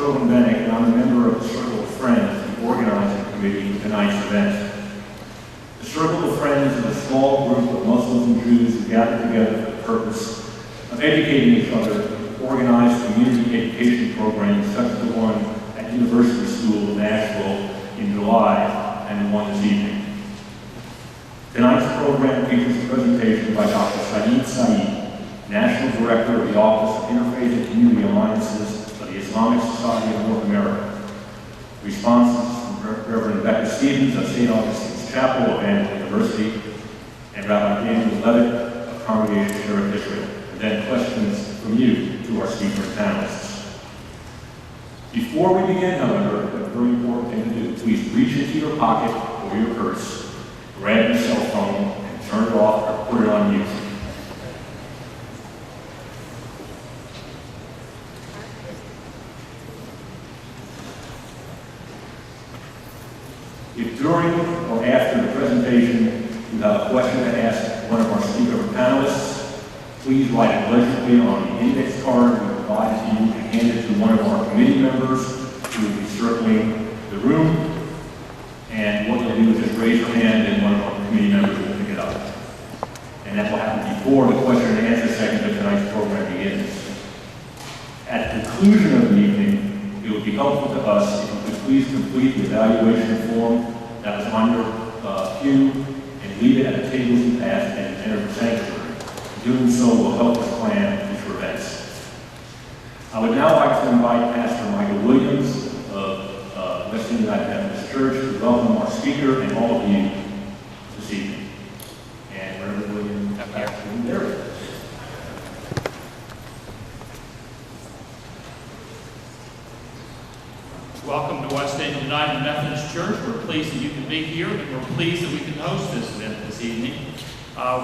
Sherwin Bennett, and I'm a member of the Circle of Friends, the organizing committee for tonight's event. The Circle of Friends is a small group of Muslims and Jews who gather together for the purpose of educating each other in organized community education programs such as the one at University School of Nashville in July and the one this evening. Tonight's program features a presentation by Dr. Saeed, National Director of the Office of Interfaith and Community Alliances of the Islamic Society of North America. Responses from Reverend Becca Stevens of St. Augustine's Chapel of Vanderbilt University and Rabbi Daniel Levitt of Congregation Sheriff Israel. And then questions from you to our speaker and panelists. Before we begin, however, a very important thing to do. Please reach into your pocket or your purse, grab your cell phone, and turn it off or put it on mute. If during or after the presentation you have a question to ask one of our speaker or panelists, please write it legibly on the index card we provided to you and hand it to one of our committee members who will be circling the room. And what you'll do is just raise your hand and one of our committee members will pick it up. And that will happen before the question and answer segment of tonight's program begins. At the conclusion of the evening, it would be helpful to us if you could please complete the evaluation form that was on your pew and leave it at the tables you passed and enter the sanctuary. Doing so will help us plan future events. I would now like to invite Pastor Michael Williams of West Indian United Methodist Church to welcome our speaker and all of you this evening. And Reverend Williams, there it is. Welcome to West Indian United Methodist Church. We're pleased that you can be here, and we're pleased that we can host this event this evening.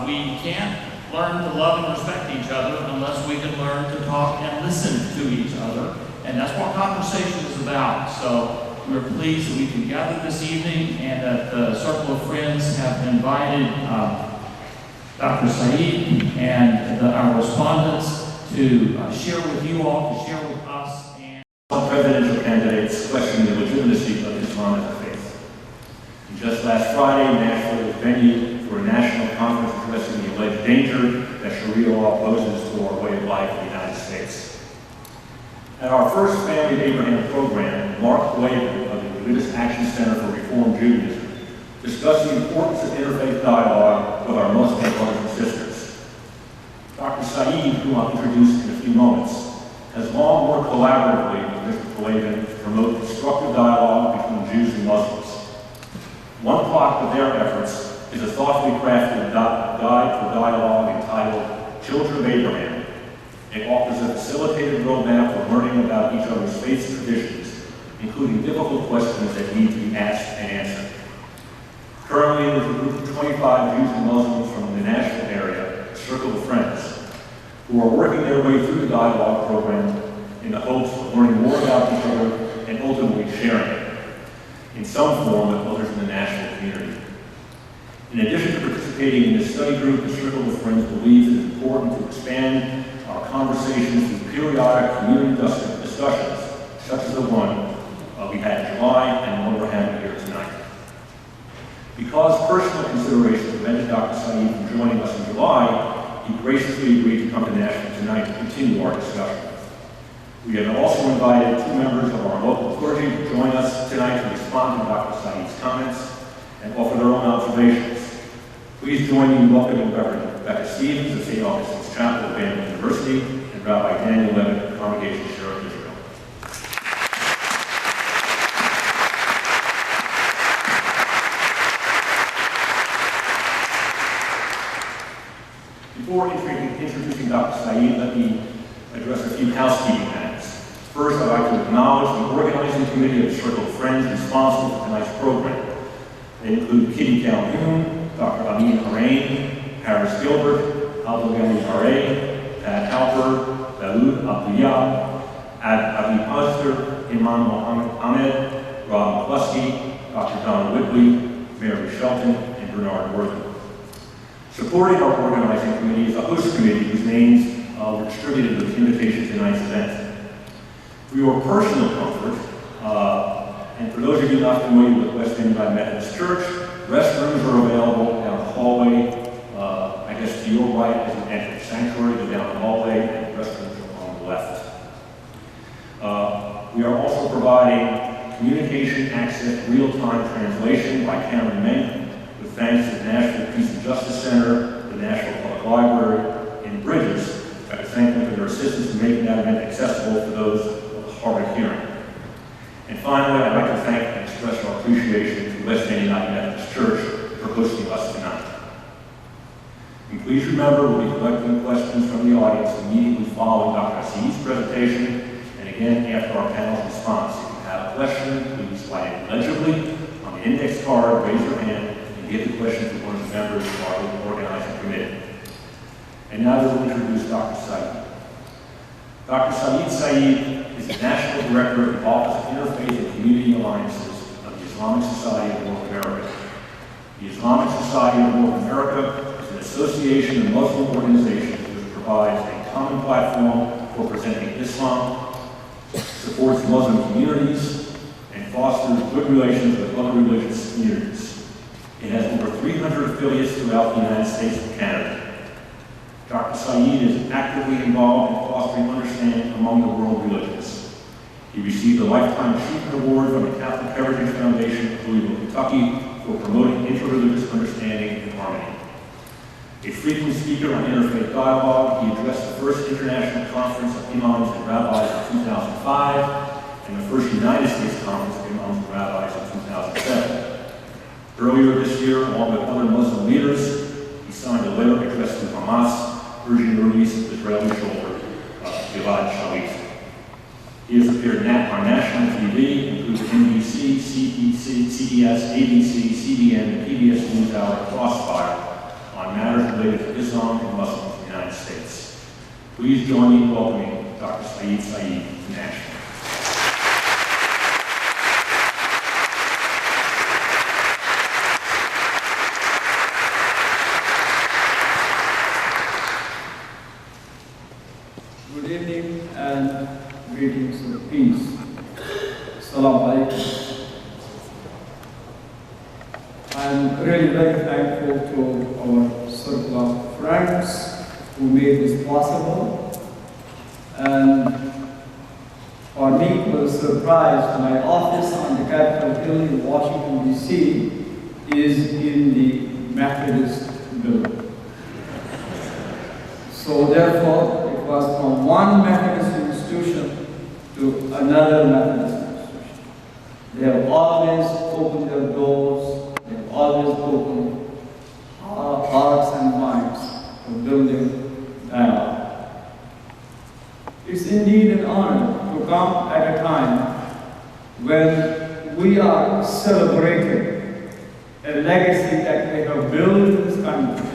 We can't learn to love and respect each other unless we can learn to talk and listen to each other. And that's what conversation is about. So we're pleased that we can gather this evening and that the Circle of Friends have invited Dr. Saeed and our respondents to share with you all, to share with us. And presidential candidates question the legitimacy of Islam as a faith. And just last Friday, Nashville was venue for a national conference addressing the alleged danger that Sharia law poses to our way of life in the United States. At our first Family of Abraham program, Mark Blaven of the Religious Action Center for Reform Judaism discussed the importance of interfaith dialogue with our Muslim brothers and sisters. Dr. Saeed, whom I'll introduce in a few moments, has long worked collaboratively with Mr. Blaven to promote constructive dialogue between Jews and Muslims. One product of their efforts is a thoughtfully crafted guide for dialogue entitled Children of Abraham. It offers a facilitated roadmap for learning about each other's faiths and traditions, including difficult questions that need to be asked and answered. Currently, there's a group of 25 Jews and Muslims from the Nashville area, a Circle of Friends, who are working their way through the dialogue program in the hopes of learning more about each other and ultimately sharing it in some form with others in the Nashville community. In addition to participating in this study group, the Circle of Friends believes it is important to expand our conversations through periodic community discussions, such as the one we had in July and the one we're having here tonight. Because personal considerations prevented Dr. Saeed from joining us in July, he graciously agreed to come to Nashville tonight to continue our discussion. We have also invited two members of our local clergy to join us tonight to respond to Dr. Saeed's comments and offer their own observations. Please join me in welcoming Reverend Becca Stevens of St. Augustine's Chapel of Vanderbilt University and Rabbi Daniel Levitt of Congregation Sheriff Israel. Before introducing Dr. Saeed, let me address a few housekeeping matters. First, I'd like to acknowledge the organizing committee of the Circle of Friends responsible for tonight's program. They include Kitty Calhoun, Dr. Amin Harain, Harris Gilbert, Abdulghani Hare, Pat Halper, Daoud Abdiyah, Abi Azder, Imam Mohammed Ahmed, Rob McCluskey, Dr. Don Whitley, Mary Shelton, and Bernard Worthy. Supporting our organizing committee is a host committee whose names were distributed with the invitation to tonight's event. For your personal comfort, and for those of you not familiar with West End United Methodist Church, restrooms are available down the hallway. I guess to your right is an entrance sanctuary, go down the hallway, and the restrooms are on the left. We are also providing communication access, real-time translation by Cameron Mink, with thanks to the Nashville Peace and Justice Center, the Nashville Public Library, and Bridges. I thank them for their assistance in making that event accessible for those hard of hearing. And finally, I'd like to thank and express our appreciation to West End United Methodist Church for hosting us tonight. And please remember, we'll be collecting questions from the audience immediately following Dr. Saeed's presentation, and again after our panel's response. If you have a question, please write it legibly on the index card, raise your hand, and give the question to one of the members of our organizing committee. And now we'll introduce Dr. Saeed. Dr. Saeed is the National Director of the Office of Interfaith and Community Alliances of the Islamic Society of North America. The Islamic Society of North America is an association of Muslim organizations which provides a common platform for presenting Islam, supports Muslim communities, and fosters good relations with other religious communities. It has over 300 affiliates throughout the United States and Canada. Dr. Saeed is actively involved in fostering understanding among the world religions. He received a Lifetime Achievement Award from the Catholic Heritage Foundation of Louisville, Kentucky for promoting interreligious understanding and harmony. A frequent speaker on interfaith dialogue, he addressed the first International Conference of Imams and Rabbis in 2005 and the first United States Conference of Imams and Rabbis in 2007. Earlier this year, along with other Muslim leaders, he signed a letter addressed to Hamas urging the release of Israeli soldier Gilad Shalit. He has appeared on national TV, including NBC, CBS, ABC, CBN, and PBS NewsHour, and Crossfire, on matters related to Islam and Muslims in the United States. Please join me in welcoming Dr. Saeed to Nashville. Good evening and greetings of peace. Assalamu alaikum. I'm really very thankful to our circle of friends who made this possible. And for me, it was a surprise. My office on the Capitol Hill in Washington, D.C. is in the Methodist building. So therefore, it was from one Methodist institution to another Methodist institution. They have always opened their doors, they have always opened our hearts and minds for building dialogue. It's indeed an honor to come at a time when we are celebrating a legacy that we have built in this country,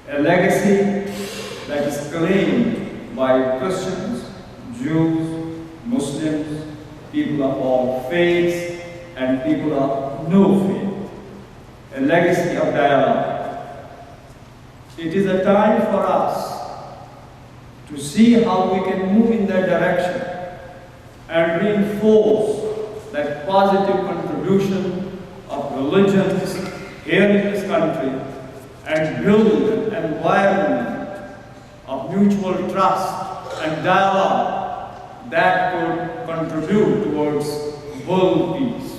a legacy that is claimed by Christians, Jews, Muslims, people of all faiths, and people of no faith. A legacy of dialogue. It is a time for us to see how we can move in that direction and reinforce that positive contribution of religions here in this country and build an environment of mutual trust and dialogue that could contribute towards world peace.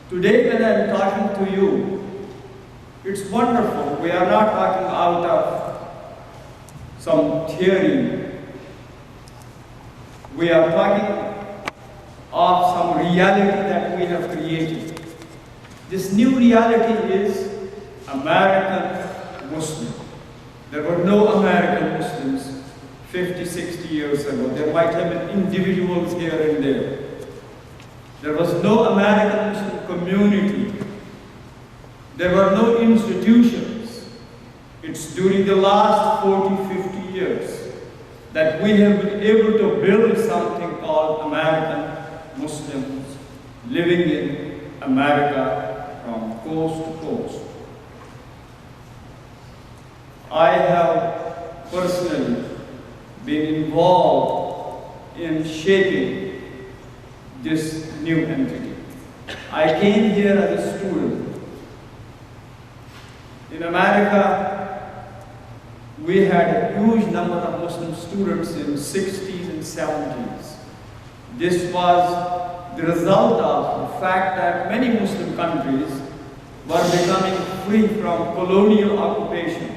Today when I'm talking to you, it's wonderful. We are not talking out of some theory. We are talking of some reality that we have created. This new reality is American Muslim. There were no American Muslims 50, 60 years ago. There might have been individuals here and there. There was no American Muslim community. There were no institutions. It's during the last 40, 50 years that we have been able to build something called American Muslims living in America from coast to coast. I have personally been involved in shaping this new entity. I came here as a student. In America, we had a huge number of Muslim students in 60s and 70s. This was the result of the fact that many Muslim countries were becoming free from colonial occupation.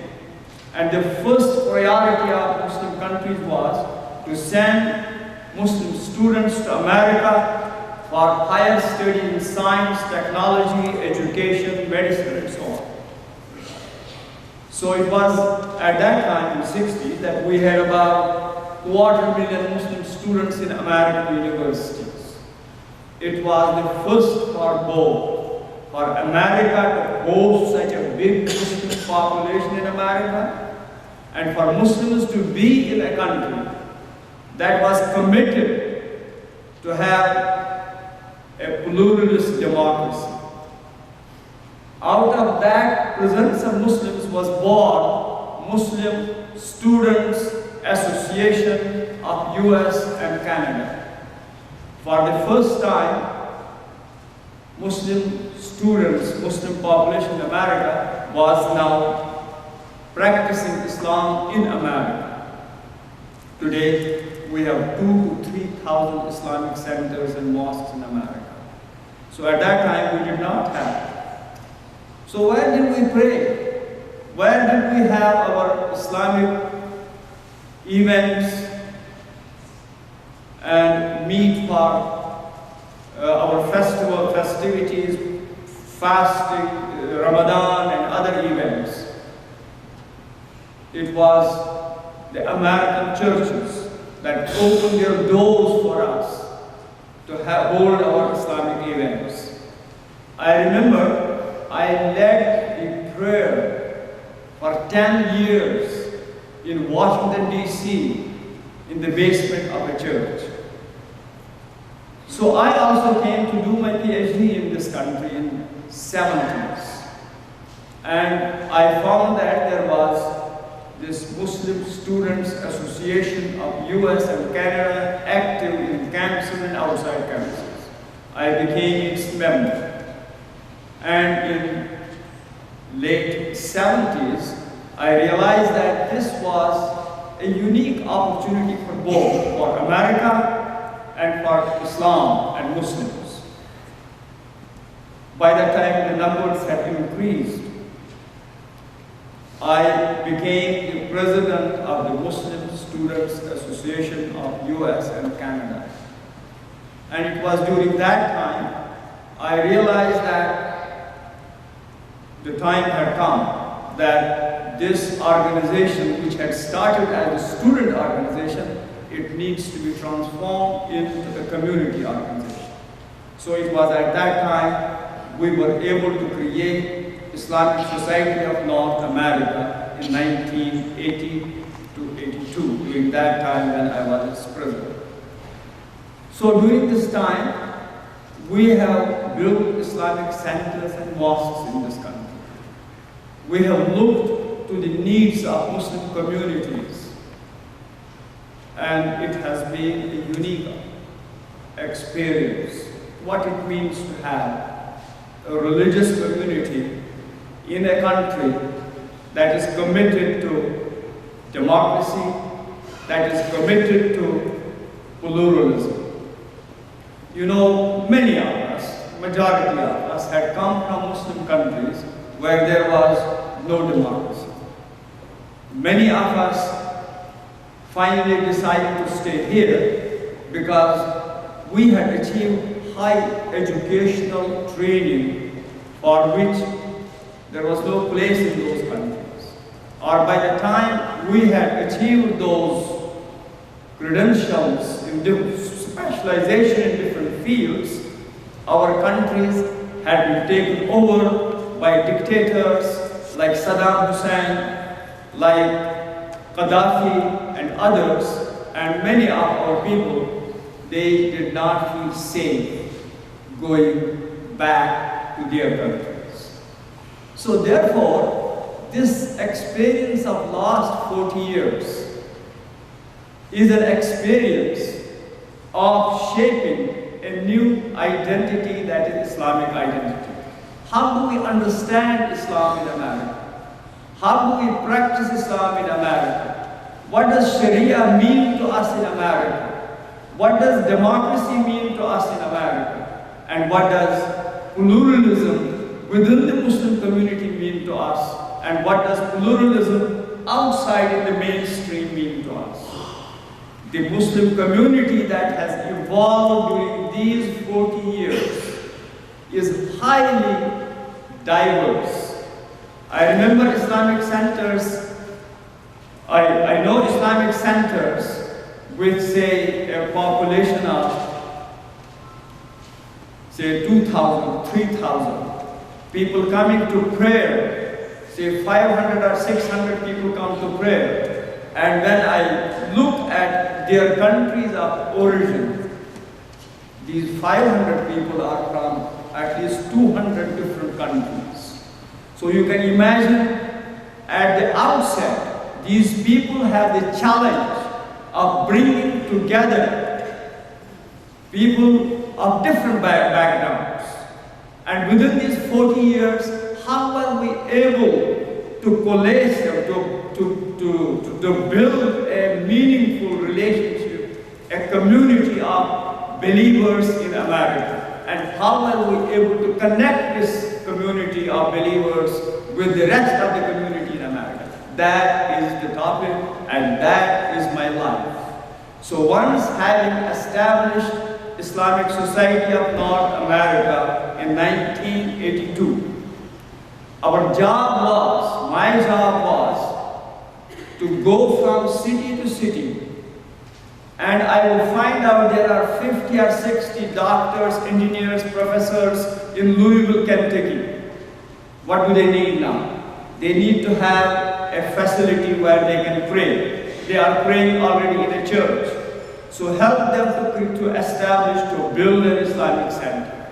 And the first priority of Muslim countries was to send Muslim students to America for higher study in science, technology, education, medicine, and so on. So it was at that time in the 60s that we had about 250,000 Muslim students in American universities. It was the first for both, for America to host such a big Muslim population in America, and for Muslims to be in a country that was committed to have a pluralist democracy. Out of that presence of Muslims was born Muslim Students Association of US and Canada. For the first time, Muslim students, Muslim population in America was now practicing Islam in America. Today, we have 2,000 to 3,000 Islamic centers and mosques in America. So at that time, we did not have. So where did we pray? Where did we have our Islamic events and meet for our festivities, fasting, Ramadan and other events? It was the American churches that opened their doors for us to hold our Islamic events. I remember I led a prayer for 10 years in Washington, D.C. in the basement of a church. So I also came to do my PhD in this country in 70s. And I found that there was this Muslim Students Association of US and Canada active in campuses and outside campuses. I became its member. And in late 70s, I realized that this was a unique opportunity for both, for America and for Islam and Muslims. By that time, the numbers had increased. I became the president of the Muslim Students Association of US and Canada. And it was during that time I realized that the time had come that this organization, which had started as a student organization, it needs to be transformed into a community organization. So it was at that time we were able to create Islamic Society of North America in 1980 to 82, during that time when I was its president. So during this time, we have built Islamic centers and mosques in this country. We have looked to the needs of Muslim communities, and it has been a unique experience. What it means to have a religious community in a country that is committed to democracy, that is committed to pluralism. You know, many of us, majority of us, had come from Muslim countries where there was no democracy. Many of us finally decided to stay here because we had achieved high educational training for which there was no place in those countries. Or by the time we had achieved those credentials in specialization in different fields, our countries had been taken over by dictators like Saddam Hussein, like Gaddafi and others, and many of our people, they did not feel safe going back to their countries. So therefore, this experience of last 40 years is an experience of shaping a new identity, that is Islamic identity. How do we understand Islam in America? How do we practice Islam in America? What does Sharia mean to us in America? What does democracy mean to us in America? And what does pluralism within the Muslim community mean to us? And what does pluralism outside in the mainstream mean to us? The Muslim community that has evolved during these 40 years is highly diverse. I remember Islamic centers, I know Islamic centers with, say, a population of, say, 2,000, 3,000 people coming to prayer, say 500 or 600 people come to prayer. And when I look at their countries of origin, these 500 people are from at least 200 different countries. So you can imagine at the outset, these people have the challenge of bringing together people of different backgrounds. And within these 40 years, how are we able to coalesce them, to build a meaningful relationship, a community of believers in America? And how are we able to connect this community of believers with the rest of the community in America? That is the topic, and that is my life. So once having established Islamic Society of North America in 1982, our job was, my job was, to go from city to city, and I will find out there are 50 or 60 doctors, engineers, professors in Louisville, Kentucky. What do they need now? They need to have a facility where they can pray. They are praying already in a church. So help them to establish, to build an Islamic center.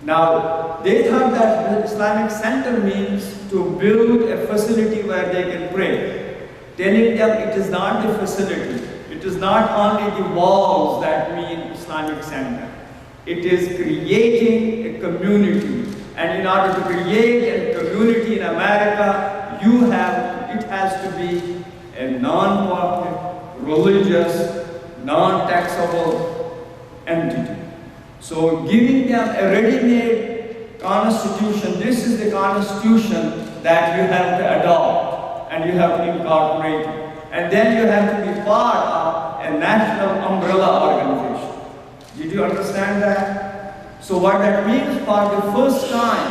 Now, they thought that the Islamic center means to build a facility where they can pray. Telling them it is not the facility. It is not only the walls that mean Islamic center. It is creating a community. And in order to create a community in America, it has to be a non-profit, religious, non-taxable entity. So giving them a ready-made constitution, this is the constitution that you have to adopt and you have to incorporate. And then you have to be part of a national umbrella organization. Did you understand that? So what that means, for the first time,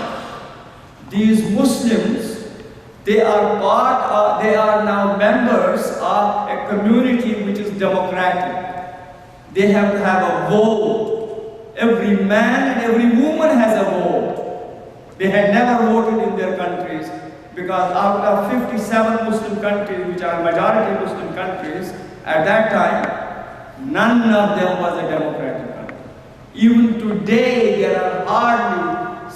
these Muslims, they are now members of a community which is democratic. They have to have a vote. Every man and every woman has a vote. They had never voted in their countries because out of 57 Muslim countries, which are majority Muslim countries, at that time, none of them was a democratic country. Even today, there are hardly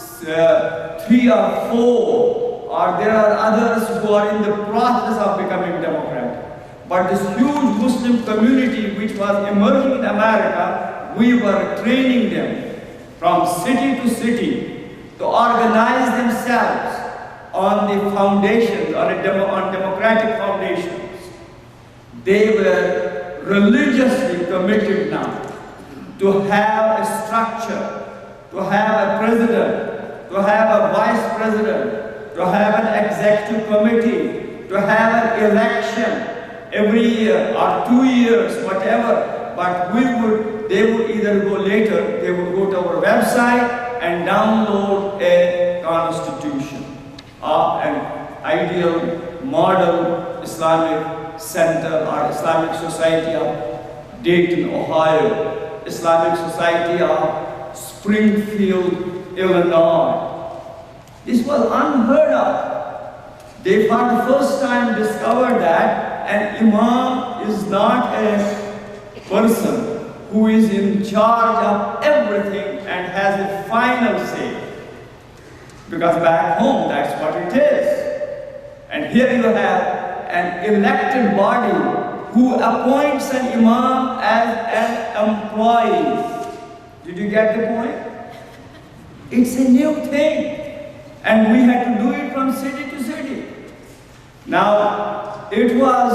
3 or 4, or there are others who are in the process of becoming democratic. But this huge Muslim community which was emerging in America, we were training them from city to city to organize themselves on the foundations, on democratic foundations. They were religiously committed now to have a structure, to have a president, to have a vice president, to have an executive committee, to have an election every year or 2 years, whatever. But they would either go later, they would go to our website and download a constitution of an ideal model Islamic center or Islamic Society of Dayton, Ohio, Islamic Society of Springfield, Illinois. This was unheard of. They for the first time discovered that an imam is not a person who is in charge of everything and has the final say. Because back home, that's what it is. And here you have an elected body who appoints an imam as an employee. Did you get the point? It's a new thing. And we had to do it from city to city. Now, it was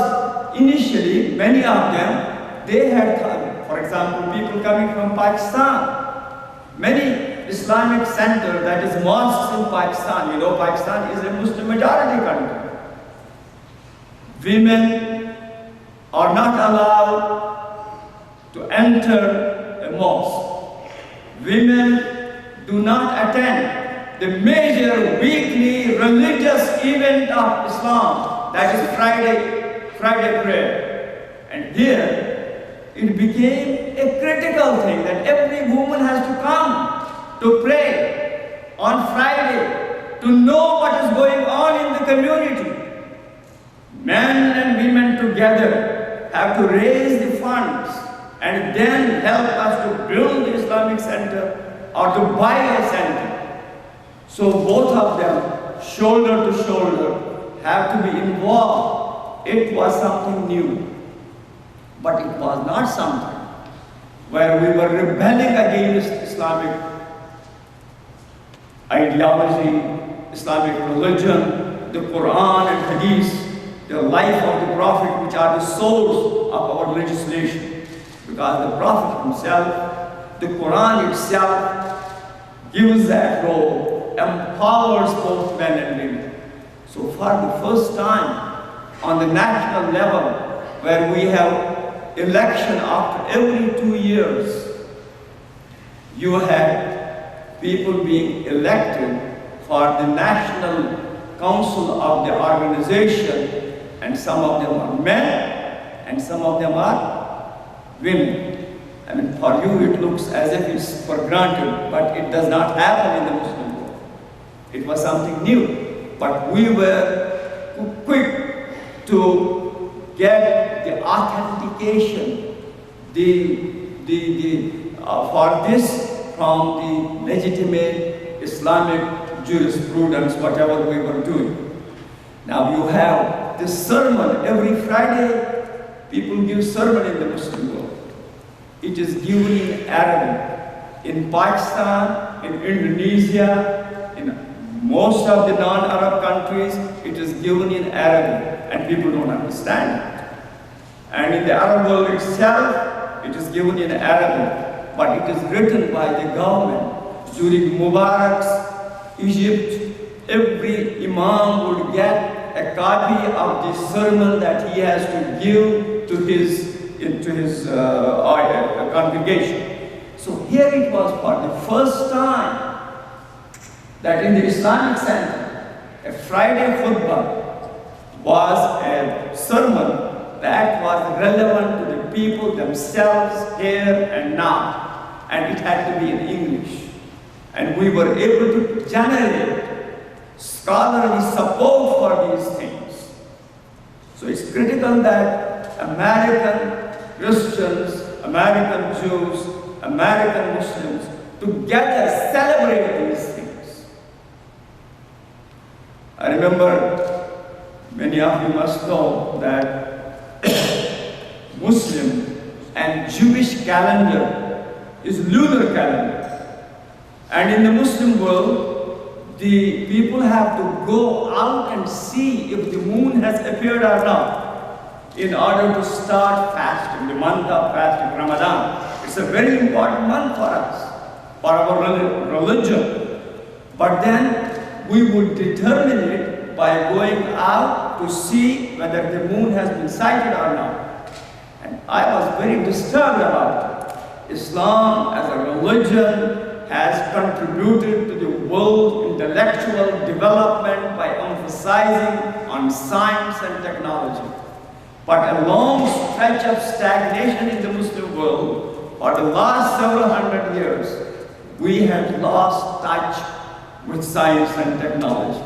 initially, many of them, they had come. For example, people coming from Pakistan. Many Islamic centers, that is mosques in Pakistan. You know, Pakistan is a Muslim majority country. Women are not allowed to enter a mosque. Women do not attend the major weekly religious event of Islam, that is Friday prayer. And here, it became a critical thing that every woman has to come to pray on Friday, to know what is going on in the community. Men and women together have to raise the funds and then help us to build the Islamic center or to buy a center. So both of them, shoulder to shoulder, have to be involved. It was something new, but it was not something where we were rebelling against Islamic ideology, Islamic religion, the Quran and Hadith, the life of the Prophet, which are the source of our legislation. Because the Prophet himself, the Quran itself, gives that role, empowers both men and women. So for the first time on the national level, where we have election after every 2 years, you had people being elected for the National Council of the organization, and some of them are men and some of them are women. I mean, for you it looks as if it's for granted, but it does not happen in the Muslim world. It was something new, but we were quick to get the authentication, for this from the legitimate Islamic jurisprudence, whatever we were doing. Now you have this sermon every Friday. People give sermon in the Muslim world. It is given in Arabic. In Pakistan, in Indonesia, in most of the non-Arab countries, it is given in Arabic, and people don't understand it. And in the Arab world itself, it is given in Arabic, but it is written by the government. During Mubarak's Egypt, every imam would get a copy of the sermon that he has to give to his congregation. So here it was for the first time that in the Islamic Center, a Friday khutbah was a sermon that was relevant to the people themselves here and now. And it had to be in English. And we were able to generate scholarly support for these things. So it's critical that American Christians, American Jews, American Muslims together celebrate these things. I remember, many of you must know that Muslim and Jewish calendar is lunar calendar. And in the Muslim world, the people have to go out and see if the moon has appeared or not in order to start fasting, the month of fasting, Ramadan. It's a very important month for us, for our religion. But then we would determine it by going out to see whether the moon has been sighted or not. And I was very disturbed about it. Islam as a religion has contributed to the world's intellectual development by emphasizing on science and technology. But a long stretch of stagnation in the Muslim world for the last several hundred years, we have lost touch with science and technology.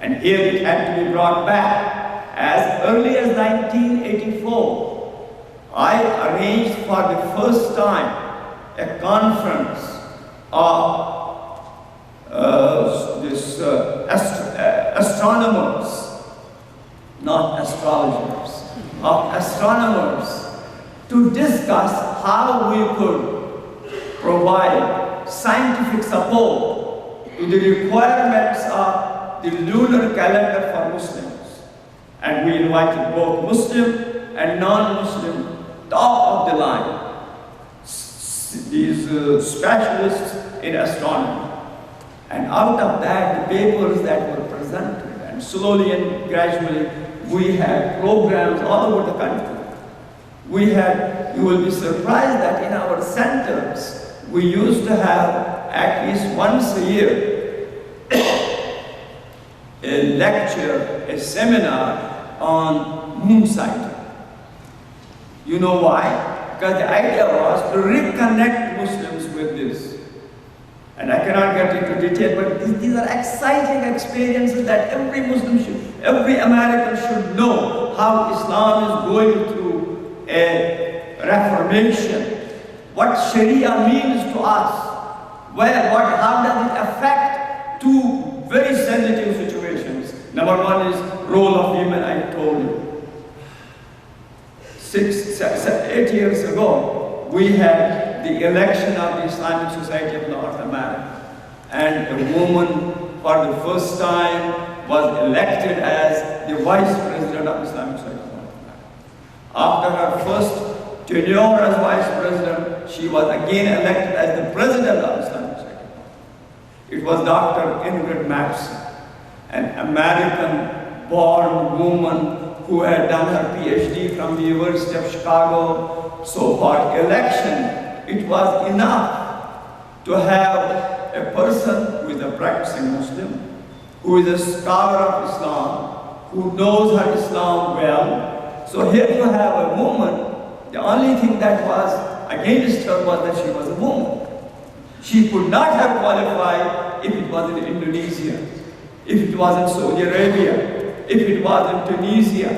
And here it had to be brought back. As early as 1984, I arranged for the first time a conference of astronomers, not astrologers, of astronomers to discuss how we could provide scientific support to the requirements of the lunar calendar for Muslims. And we invited both Muslim and non-Muslim top of the line, these specialists in astronomy. And out of that, the papers that were presented, and slowly and gradually, we had programs all over the country. You will be surprised that in our centers, we used to have at least once a year a lecture, a seminar on moon sighting. You know why? Because the idea was to reconnect Muslims with this. And I cannot get into detail, but these are exciting experiences that every Muslim every American should know how Islam is going through a reformation, what Sharia means to us, how does it affect two very sensitive situations. Number one is role of women, I told you. 8 years ago, we had the election of the Islamic Society of North America. And a woman, for the first time, was elected as the vice president of the Islamic Society of North America. After her first tenure as vice president, she was again elected as the president of the Islamic Society of North America. It was Dr. Ingrid Mattson, an American-born woman who had done her PhD from the University of Chicago. So for election, it was enough to have a person who is a practicing Muslim, who is a scholar of Islam, who knows her Islam well. So here you have a woman. The only thing that was against her was that she was a woman. She could not have qualified if it was in Indonesia, if it was in Saudi Arabia, if it was in Tunisia.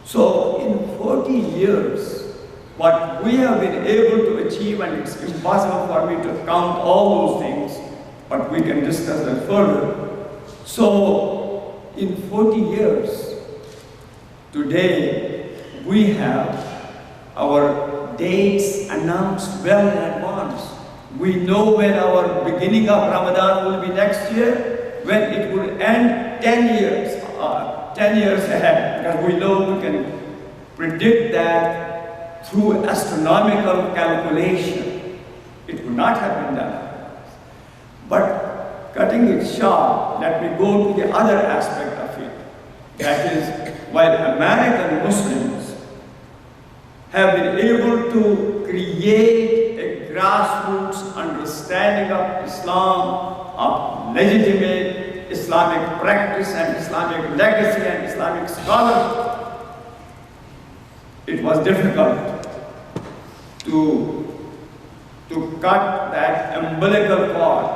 So in 40 years, what we have been able to achieve, and it's impossible for me to count all those things, but we can discuss that further. So in 40 years, today we have our dates announced well in advance. We know when our beginning of Ramadan will be next year, when it will end 10 years ahead, because we know we can predict that through astronomical calculation. It would not have been done. But cutting it short, let me go to the other aspect of it. That is, while American Muslims have been able to create a grassroots understanding of Islam, of legitimate Islamic practice and Islamic legacy and Islamic scholarship, it was difficult to cut that umbilical cord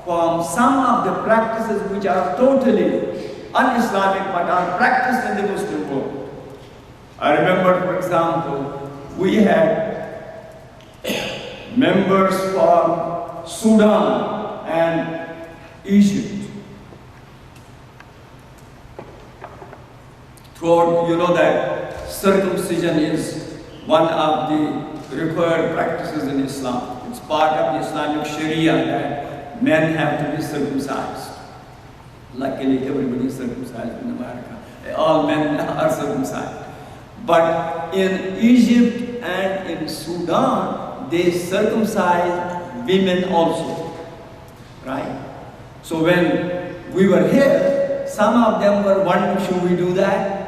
from some of the practices which are totally un-Islamic but are practiced in the Muslim world. I remember, for example, we had members from Sudan and Egypt. Throughout, you know that circumcision is one of the required practices in Islam. It's part of the Islamic Sharia that men have to be circumcised. Luckily, everybody is circumcised in America. All men are circumcised. But in Egypt and in Sudan, they circumcise women also, right? So when we were here, some of them were wondering, should we do that?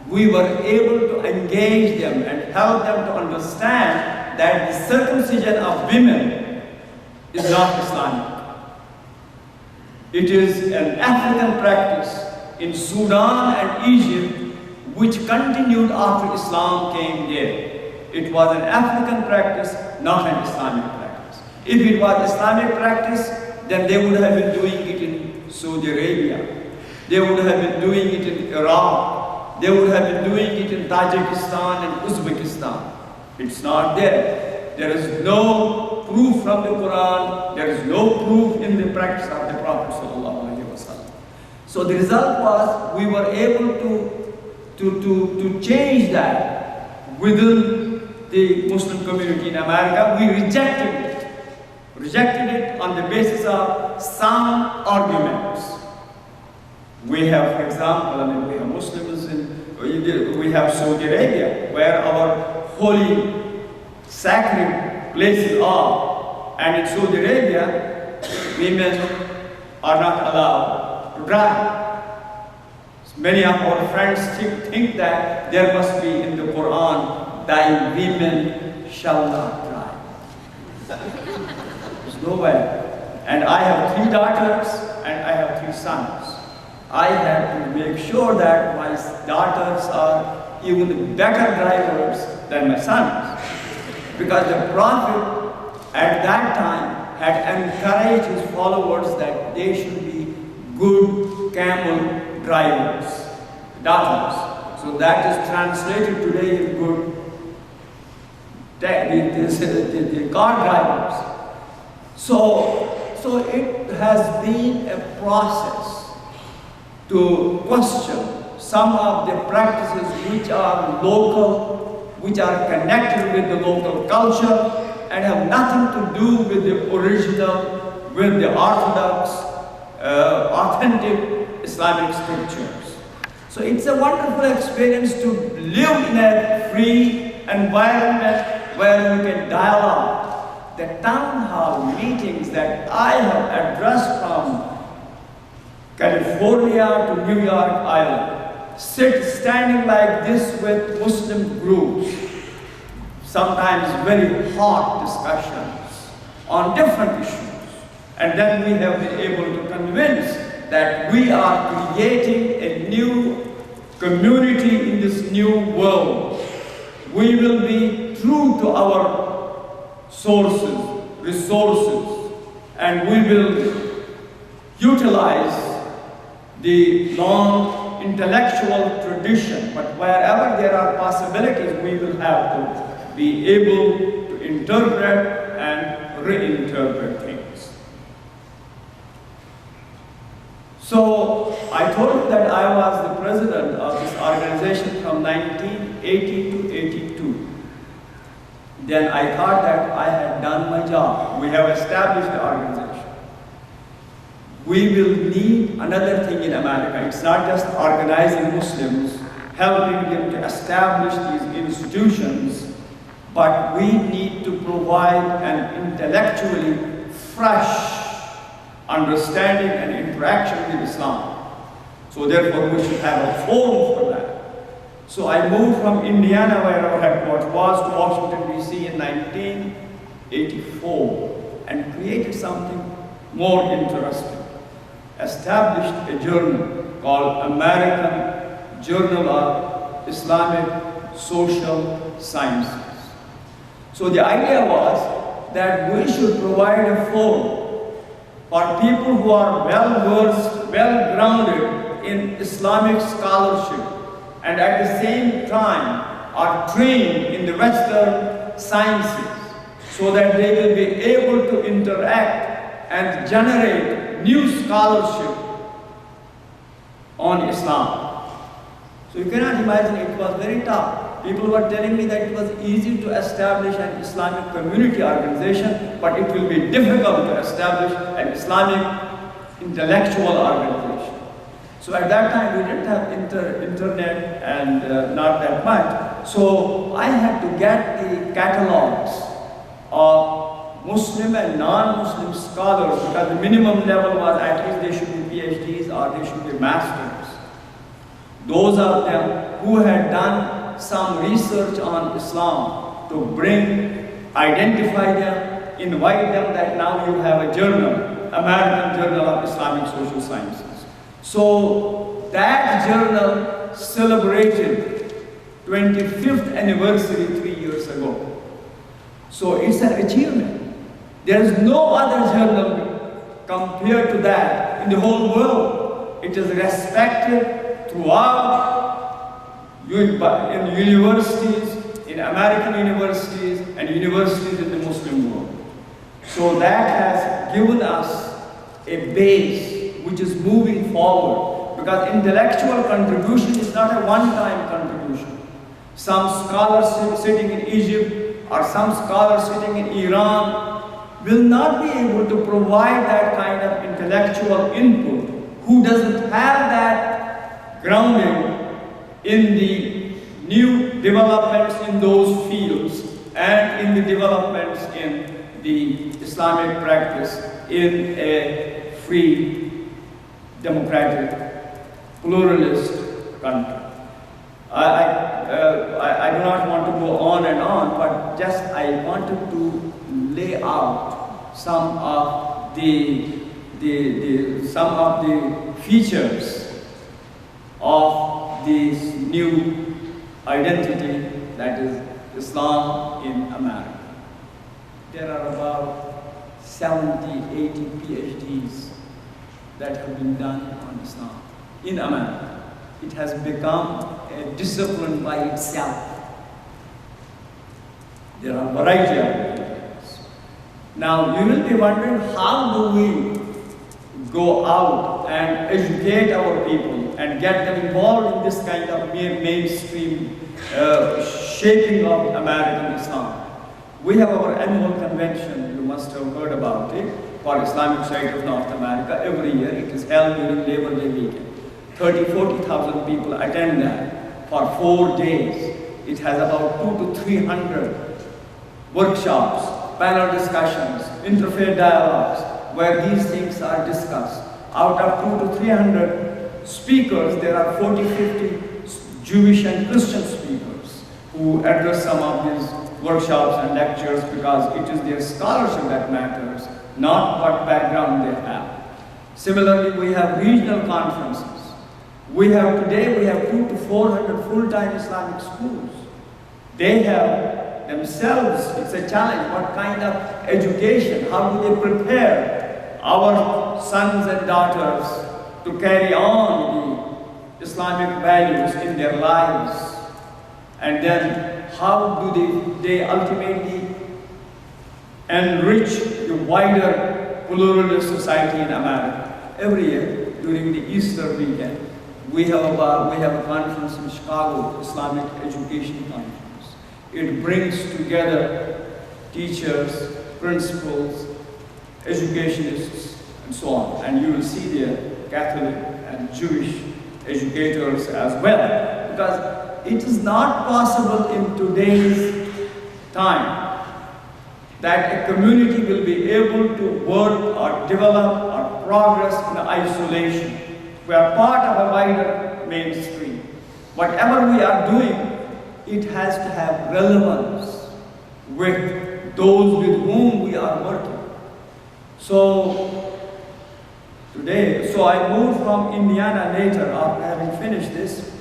We were able to engage them and help them to understand that the circumcision of women is not Islamic. It is an African practice in Sudan and Egypt which continued after Islam came there. It was an African practice, not an Islamic practice. If it was Islamic practice, then they would have been doing it in Saudi Arabia. They would have been doing it in Iraq. They would have been doing it in Tajikistan and Uzbekistan. It's not there. There is no proof from the Quran. There is no proof in the practice of the Prophet ﷺ. So the result was we were able to to change that within the Muslim community in America. We rejected it on the basis of sound arguments. We have, for example, we have Muslims we have Saudi Arabia, where our holy, sacred places are. And in Saudi Arabia, women are not allowed to drive. Many of our friends think that there must be in the Quran, thy women shall not drive. There's no way. And I have 3 daughters and I have 3 sons. I have to make sure that my daughters are even better drivers than my sons. Because the Prophet at that time had encouraged his followers that they should be good camel drivers, daughters. So that is translated today in good the car drivers. So it has been a process to question some of the practices which are local, which are connected with the local culture, and have nothing to do with the original, with the orthodox, authentic Islamic scriptures. So it's a wonderful experience to live in a free environment where you can dialogue. The town hall meetings that I have addressed from California to New York Island, standing like this with Muslim groups, sometimes very hot discussions on different issues. And then we have been able to convince that we are creating a new community in this new world. We will be true to our sources, resources, and we will utilize the long intellectual tradition, but wherever there are possibilities, we will have to be able to interpret and reinterpret things. So I told you that I was the president of this organization from 1980 to 82. Then I thought that I had done my job. We have established the organization. We will need another thing in America. It's not just organizing Muslims, helping them to establish these institutions, but we need to provide an intellectually fresh understanding and interaction with Islam. So therefore we should have a forum for that. So I moved from Indiana, where our headquarters was, to Washington, D.C. in 1984 and created something more interesting. Established a journal called American Journal of Islamic Social Sciences. So the idea was that we should provide a forum for people who are well-versed, well-grounded in Islamic scholarship, and at the same time are trained in the Western sciences, so that they will be able to interact and generate new scholarship on Islam. So you cannot imagine, it was very tough. People were telling me that it was easy to establish an Islamic community organization, but it will be difficult to establish an Islamic intellectual organization. So at that time we didn't have internet and not that much. So I had to get the catalogs of Muslim and non-Muslim scholars, because the minimum level was at least they should be PhDs or they should be masters. Those of them who had done some research on Islam, to identify them, invite them that now you have a journal, American Journal of Islamic Social Sciences. So that journal celebrated 25th anniversary 3 years ago. So it's an achievement. There is no other journal compared to that in the whole world. It is respected throughout in universities, in American universities, and universities in the Muslim world. So that has given us a base which is moving forward, because intellectual contribution is not a one-time contribution. Some scholars sitting in Egypt or some scholars sitting in Iran will not be able to provide that kind of intellectual input who doesn't have that grounding in the new developments in those fields and in the developments in the Islamic practice in a free, democratic, pluralist country. I do not want to go on and on, but just I wanted to lay out some of the features of this new identity that is Islam in America. There are about 70, 80 PhDs that have been done on Islam in America. It has become a discipline by itself. There are a variety of things. Now you will be wondering, how do we go out and educate our people and get them involved in this kind of mainstream shaping of American Islam? We have our annual convention, you must have heard about it, called Islamic Society of North America. Every year it is held during Labor Day weekend. 40,000 people attend that for 4 days. It has about 200 to 300 workshops, panel discussions, interfaith dialogues, where these things are discussed. Out of 200 to 300 speakers, there are 40, 50 Jewish and Christian speakers who address some of these workshops and lectures because it is their scholarship that matters, not what background they have. Similarly, we have regional conferences. Today we have 200 to 400 full-time Islamic schools. They have themselves, it's a challenge, what kind of education, how do they prepare our sons and daughters to carry on the Islamic values in their lives? And then how do they ultimately enrich the wider pluralist society in America? Every year during the Easter weekend, we have a conference in Chicago, Islamic Education Conference. It brings together teachers, principals, educationists, and so on. And you will see there Catholic and Jewish educators as well. Because it is not possible in today's time that a community will be able to work or develop or progress in isolation. We are part of a wider mainstream. Whatever we are doing, it has to have relevance with those with whom we are working. So I moved from Indiana later after having finished this,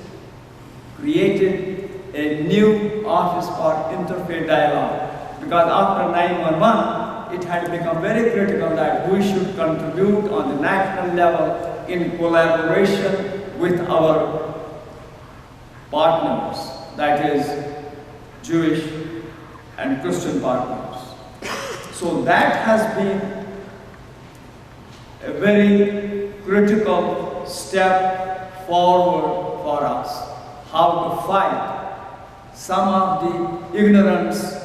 created a new office for interfaith dialogue. Because after 9/11, it had become very critical that we should contribute on the national level in collaboration with our partners, that is Jewish and Christian partners. So that has been a very critical step forward for us, how to fight some of the ignorance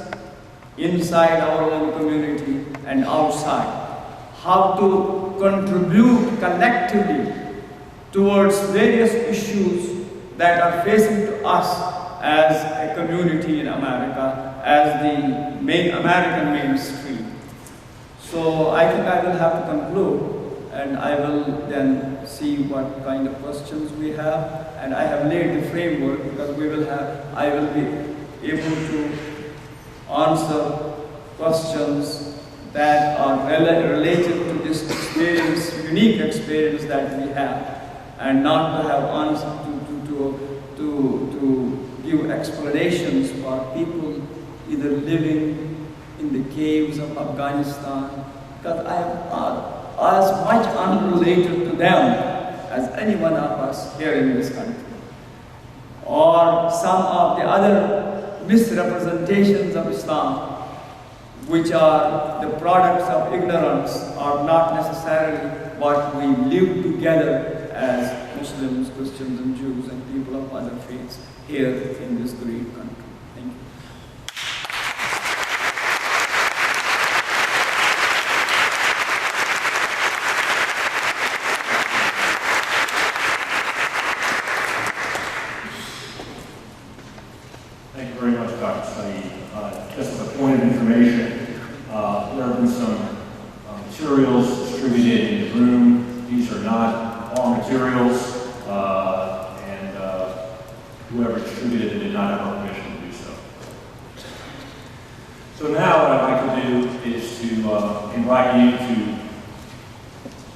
inside our own community and outside, how to contribute collectively towards various issues that are facing to us as a community in America, as the American mainstream. So I think I will have to conclude, and I will then see what kind of questions we have, and I have laid the framework because I will be able to answer questions that are related to this experience, unique experience that we have, and not to have answers to give explanations for people either living in the caves of Afghanistan, because I am as much unrelated to them as any one of us here in this country. Or some of the other misrepresentations of Islam, which are the products of ignorance, are not necessarily what we live together as Muslims, Christians, and Jews, and people of other faiths here in this great country. Thank you. Thank you very much, Dr. Saeed. Just as a point of information, there have been some materials distributed in the room. These are not all materials, and whoever distributed it did not have our permission to do so. So now what I'd like to do is to invite you to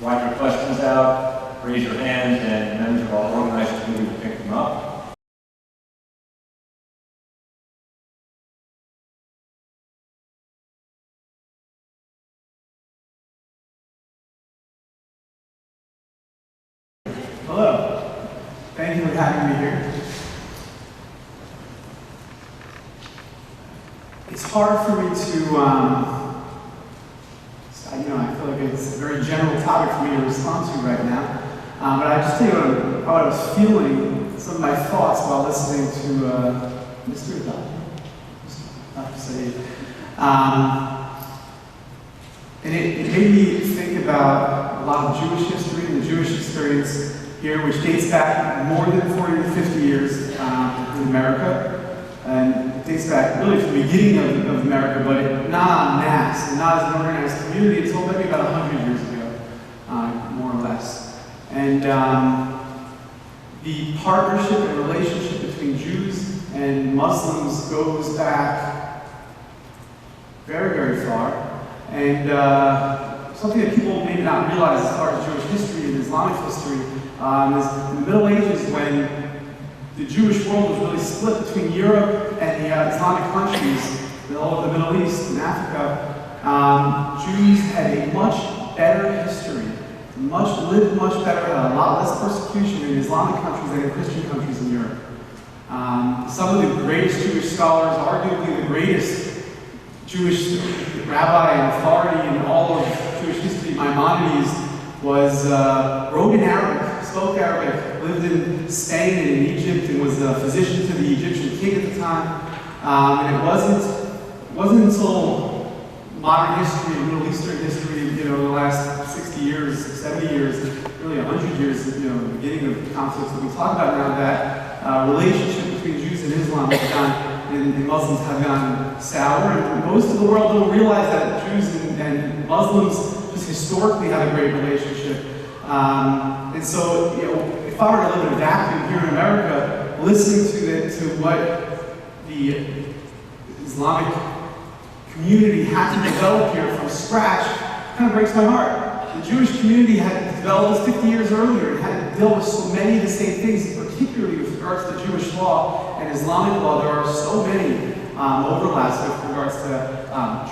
write your questions out, raise your hands, and members of our organizing committee will pick them up. Hello. Thank you for having me here. It's hard for me to, I feel like it's a very general topic for me to respond to right now. But I just tell you how I was feeling, some of my thoughts while listening to Mr. Dr. Saeed. And it made me think about a lot of Jewish history and the Jewish experience here, which dates back more than 40 to 50 years in America. And it dates back really to the beginning of America, but not en masse, and not as an organized community until maybe about 100 years ago, more or less. And the partnership and relationship between Jews and Muslims goes back very, very far. And something that people may not realize as far as Jewish history and Islamic history is in the Middle Ages, when the Jewish world was really split between Europe and the Islamic countries, all of the Middle East and Africa. Jews had a much better history, lived much better, had a lot less persecution in Islamic countries than in Christian countries in Europe. Some of the greatest Jewish scholars, arguably the greatest Jewish rabbi and authority in all of Jewish history, Maimonides, wrote in Arabic, spoke Arabic, lived in Spain and in Egypt, and was a physician to the Egyptian king at the time. And it wasn't until modern history and Middle Eastern history, the last 60 years, 70 years, really 100 years, the beginning of the conflicts that we talk about now, that relationship between Jews and Islam has gone, and Muslims have gone sour. And most of the world don't realize that Jews and Muslims just historically have a great relationship. And so, if I were to live in a vacuum here in America, listening to what the Islamic community had to develop here from scratch kind of breaks my heart. The Jewish community had developed this 50 years earlier and had to deal with so many of the same things, particularly with regards to Jewish law and Islamic law. There are so many overlaps with regards to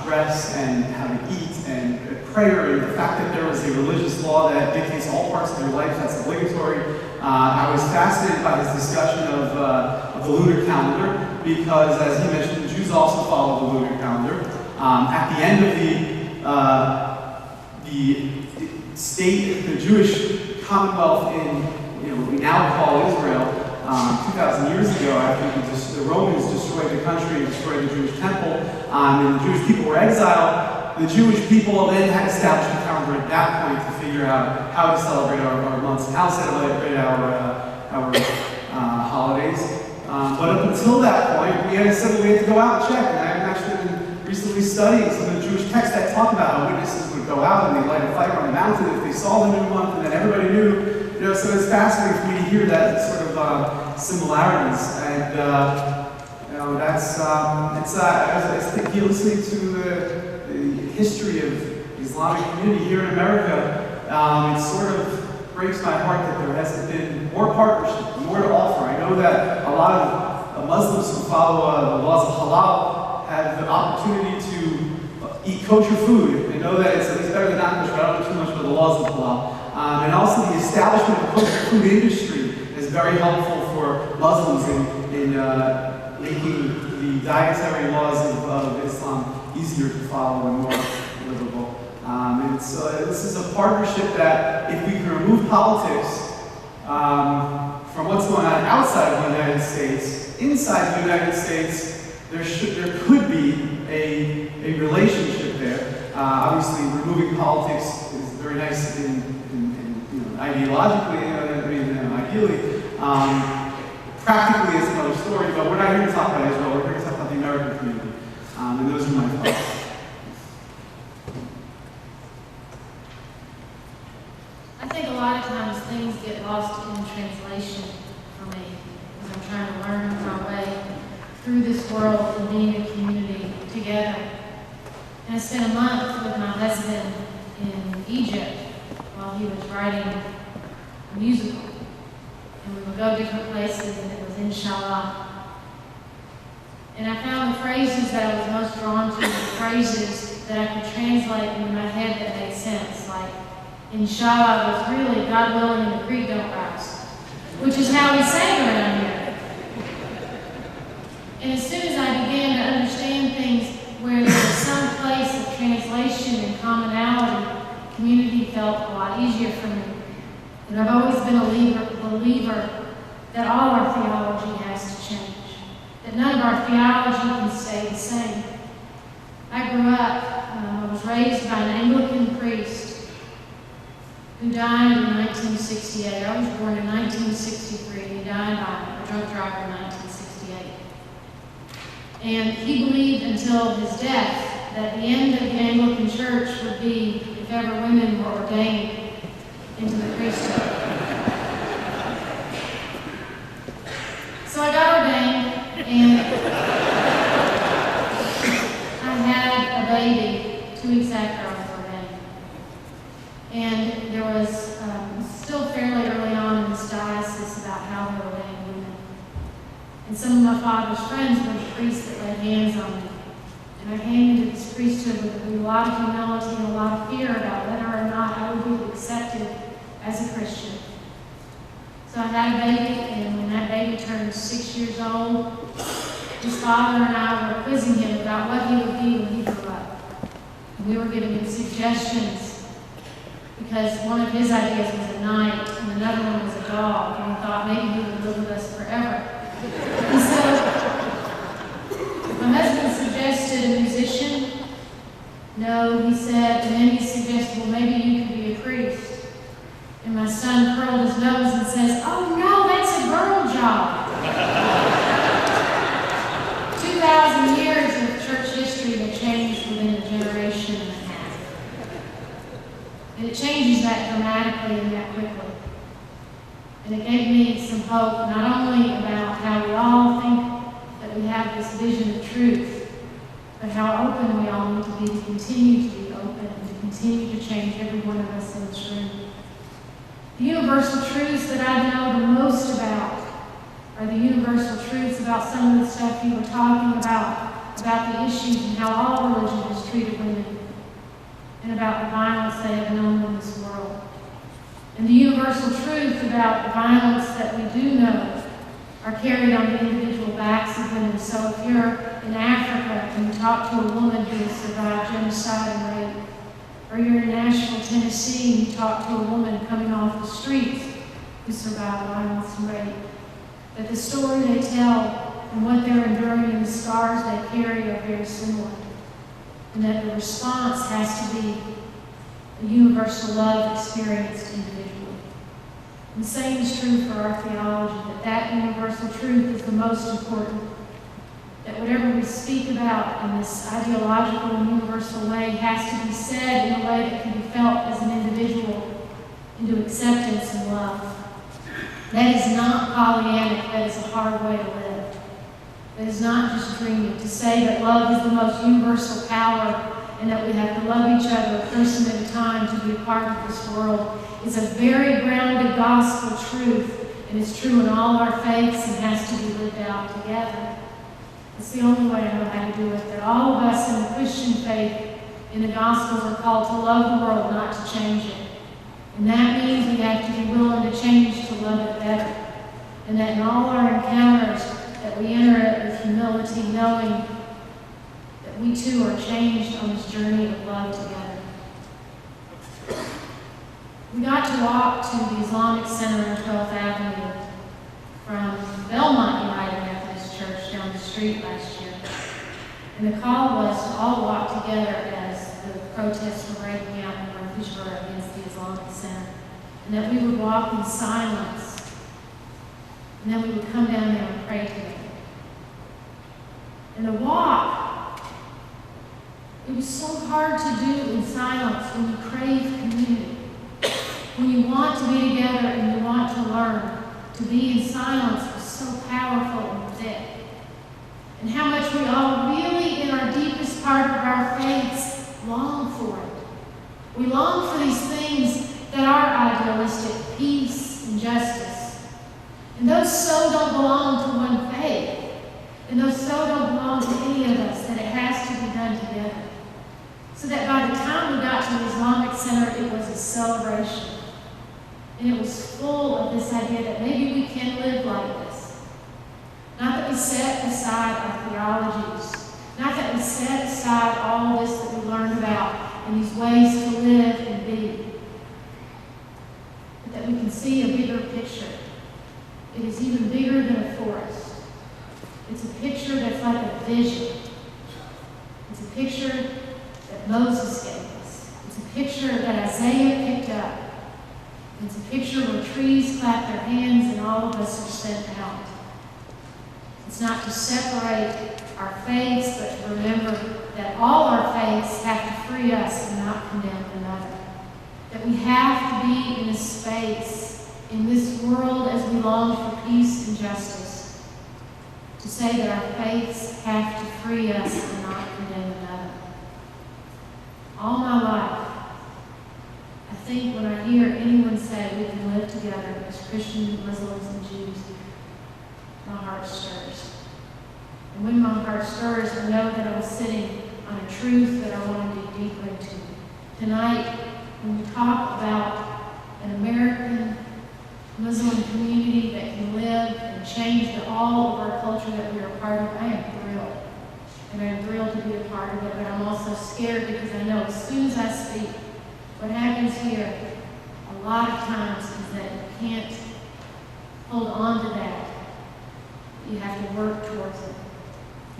dress and how to eat and prayer, and the fact that there was a religious law that dictates all parts of your life that's obligatory. I was fascinated by his discussion of the lunar calendar, because, as he mentioned, the Jews also follow the lunar calendar. At the end of the state, the Jewish Commonwealth in what we now call Israel, 2,000 years ago, after the Romans destroyed the country and destroyed the Jewish temple, and the Jewish people were exiled, the Jewish people then had established a calendar at that point to figure out how to celebrate our months and how to celebrate our holidays. But up until that point, we had to go out and check. And I've actually been recently studying some of the Jewish texts that talk about how witnesses would go out and they light a fire on the mountain if they saw the new month, and then everybody knew. So it's fascinating for me to hear that sort of similarities. And that's I think listening to the history of the Islamic community here in America, it sort of breaks my heart that there hasn't been more partnership, more to offer. I know that a lot of Muslims who follow the laws of halal have the opportunity to eat kosher food. I know that it's better than not kosher. I don't know too much about the laws of halal. And also the establishment of the kosher food industry is very helpful for Muslims in making the dietary laws of Islam easier to follow and more livable. And so this is a partnership that, if we can remove politics, from what's going on outside of the United States, inside the United States, there could be a relationship there. Obviously, removing politics is very nice ideologically, ideally. Practically, it's another story, but we're not here to talk about Israel, we're here to talk about the American community. And those are my thoughts. I think a lot of times things get lost in translation for me as I'm trying to learn my way through this world and being a community together. And I spent a month with my husband in Egypt while he was writing a musical. And we would go different places, and it was inshallah. And I found the phrases that I was most drawn to, the phrases that I could translate into my head that made sense, like inshallah was really God willing and the creek don't rise, which is how we sang around here. And as soon as I began to understand things where there was some place of translation and commonality, community felt a lot easier for me. And I've always been a believer that all our theology has to change, that none of our theology can stay the same. I grew up, I was raised by an Anglican priest who died in 1968. I was born in 1963. He died by a drunk driver in 1968. And he believed until his death that the end of the Anglican Church would be if ever women were ordained into the priesthood. So I got ordained, and I had a baby 2 weeks after I was ordained. And there was still fairly early on in this diocese about how they ordained women. And some of my father's friends were the priests that laid hands on me. And I came into this priesthood with a lot of humility and a lot of fear about whether or not I would be accepted as a Christian. So I had a baby, and when that baby turned 6 years old, his father and I were quizzing him about what he would be when he grew up. And we were giving him suggestions because one of his ideas was a knight and another one was a dog, and we thought maybe he would live with us forever. And so my husband suggested a musician. No, he said, and then he suggested, well, maybe you could be a priest. And my son curled his nose and says, oh no, that's a girl job. 2,000 years of church history that changed within a generation and a half. And it changes that dramatically and that quickly. And it gave me some hope, not only about how we all think that we have this vision of truth, but how open we all need to be to continue to be open and to continue to change every one of us in this room. The universal truths that I know the most about are the universal truths about some of the stuff you were talking about the issues and how all religion has treated women, and about the violence they have known in this world. And the universal truth about the violence that we do know are carried on the individual backs of women. So if you're in Africa and you talk to a woman who has survived genocide and rape, or you're in Nashville, Tennessee, and you talk to a woman coming off the streets who survived violence and rape, that the story they tell and what they're enduring and the scars they carry are very similar. And that the response has to be a universal love experienced individually. And the same is true for our theology, that universal truth is the most important. That whatever we speak about in this ideological and universal way has to be said in a way that can be felt as an individual into acceptance and love. That is not Pollyannic, that is a hard way to live. That is not just dreaming. To say that love is the most universal power and that we have to love each other a person at a time to be a part of this world is a very grounded gospel truth, and it's true in all our faiths and has to be lived out together. It's the only way I know how to do it. That all of us in the Christian faith in the Gospels are called to love the world, not to change it. And that means we have to be willing to change to love it better. And that in all our encounters, that we enter it with humility, knowing that we too are changed on this journey of love together. We got to walk to the Islamic Center on 12th Avenue from Belmont United Methodist Church down the street last year. And the call was to all walk together as the protests were breaking out in Murfreesboro against the Islamic Center. And that we would walk in silence. And then we would come down there and pray together. And the walk, it was so hard to do in silence when you crave community. When you want to be together and you want to learn, to be in silence was so powerful and thick. And how much we all really, in our deepest part of our faiths, long for it. We long for these things that are idealistic, peace and justice. And those so don't belong to one faith. And those so don't belong to any of us, that it has to be done together. So that by the time we got to the Islamic Center, it was a celebration. And it was full of this idea that maybe we can live like this. Not that we set aside our theologies. Not that we set aside all this that we learned about and these ways to live and be. But that we can see a bigger picture. It is even bigger than a forest. It's a picture that's like a vision. It's a picture that Moses gave us. It's a picture that Isaiah picked up. It's a picture where trees clap their hands and all of us are sent out. It's not to separate our faiths, but to remember that all our faiths have to free us and not condemn another. That we have to be in a space in this world as we long for peace and justice, to say that our faiths have to free us and not condemn another. All my life, I think when I hear anyone say we can live together as Christians, Muslims, and Jews, my heart stirs. And when my heart stirs, I know that I'm sitting on a truth that I want to dig deeper into. Tonight, when we talk about an American Muslim community that can live and change all of our culture that we are a part of, I am thrilled. And I'm thrilled to be a part of it, but I'm also scared because I know as soon as I speak, what happens here a lot of times is that you can't hold on to that. You have to work towards it.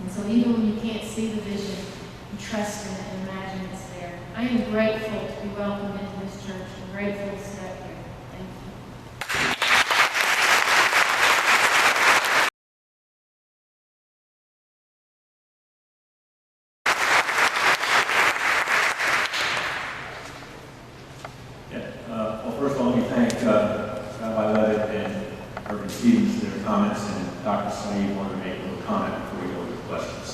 And so even when you can't see the vision, you trust in it and imagine it's there. I am grateful to be welcomed into this church. I'm grateful to sit up here. Thank you. Well, first of all, let me thank Rabbi Levitt and Reverend Stevens for their comments, and Dr. Saeed wanted to make a little comment before we go to the questions.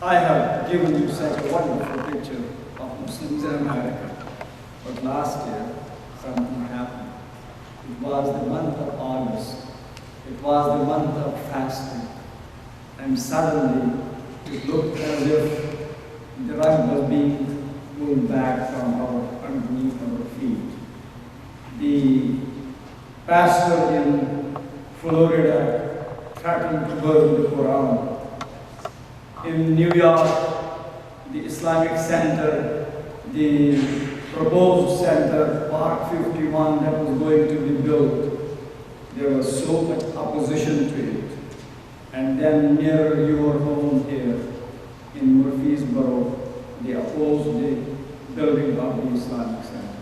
I have given you such a wonderful picture of Muslims in America, but last year something happened. It was the month of August. It was the month of fasting. And suddenly it looked as if the rug was being pulled back from underneath our feet. The pastor in Florida threatened to burn the Quran. In New York, the Islamic Center, the proposed center, Park 51, that was going to be built, there was so much opposition to it. And then near your home here in Murfreesboro, they opposed the building of the Islamic Center.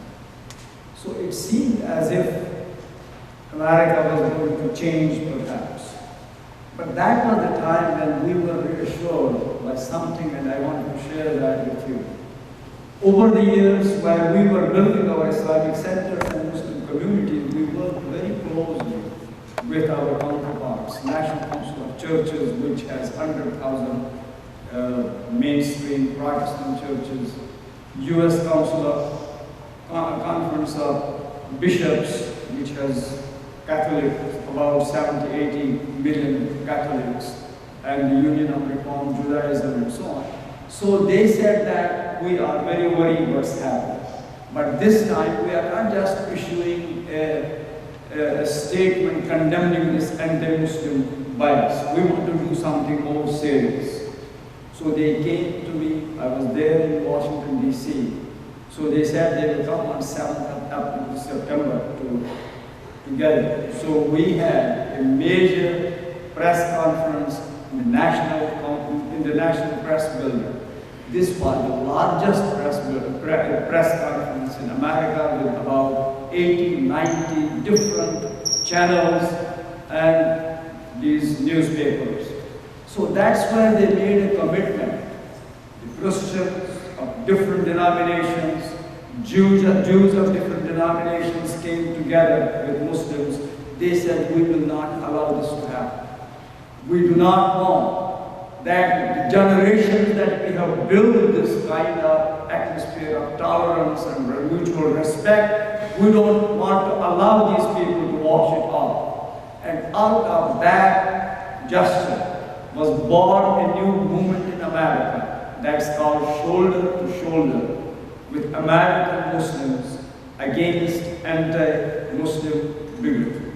So it seemed as if America was going to change perhaps. But that was the time when we were reassured by something, and I want to share that with you. Over the years, while we were building our Islamic Center and Muslim communities, we worked very closely with our counterparts, National Council of Churches, which has 100,000 mainstream Protestant churches, U.S. Conference of Bishops, which has Catholics, about 70, 80 million Catholics, and the Union of Reform Judaism and so on. So they said that we are very worried what's happening. But this time we are not just issuing a statement condemning this anti-Muslim bias. We want to do something more serious. So So they came to me, I was there in Washington, D.C. So they said they will come on 7th of September together. So we had a major press conference in the National Press Building. This was the largest press conference in America with about 80, 90 different channels and these newspapers. So that's where they made a commitment. The Christians of different denominations, Jews of different denominations came together with Muslims. They said, we will not allow this to happen. We do not want that the generations that we have built this kind of atmosphere of tolerance and mutual respect, we don't want to allow these people to wash it off. And out of that gesture was born a new movement in America that's called Shoulder to Shoulder with American Muslims against anti-Muslim bigotry.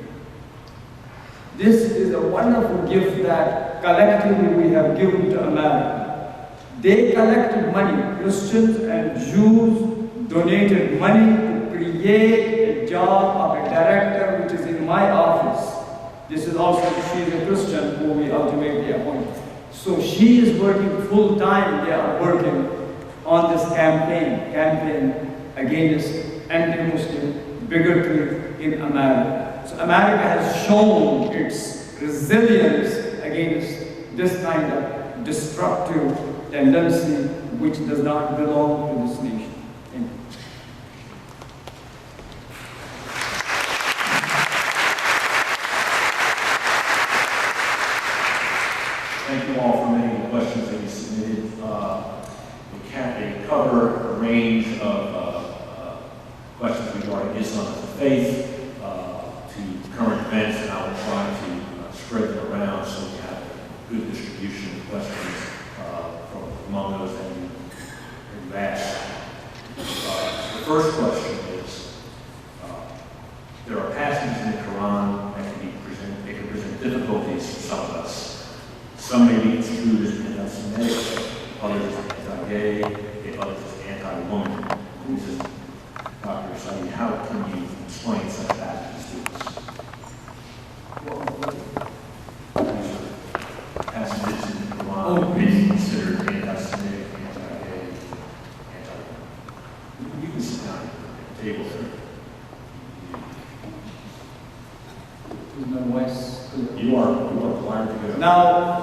This is a wonderful gift that collectively we have given to America. They collected money, Christians and Jews donated money to create a job of a director which is in my office. This is also, she is a Christian who we ultimately appointed. So she is working full time, they are working on this campaign against anti-Muslim bigotry in America. So America has shown its resilience against this kind of destructive tendency which does not belong to this nation. Thank you. Thank you all for many of the questions that you submitted. They cover a range of questions regarding Islam as a faith, to current events, and I will try to spread them around so we have a good distribution of questions from among those that you asked. The first question is, there are passages in the Quran that can present difficulties for some of us. Some may be construed as anti-Semitic, others as anti-gay, and others as anti-woman. Dr. Saeed, how can you explain such passages to us? Passages in the Quran may be considered anti-Semitic, anti-gay, anti-woman. You can sit down at the table there. Is my voice clear? You are required to go. Now,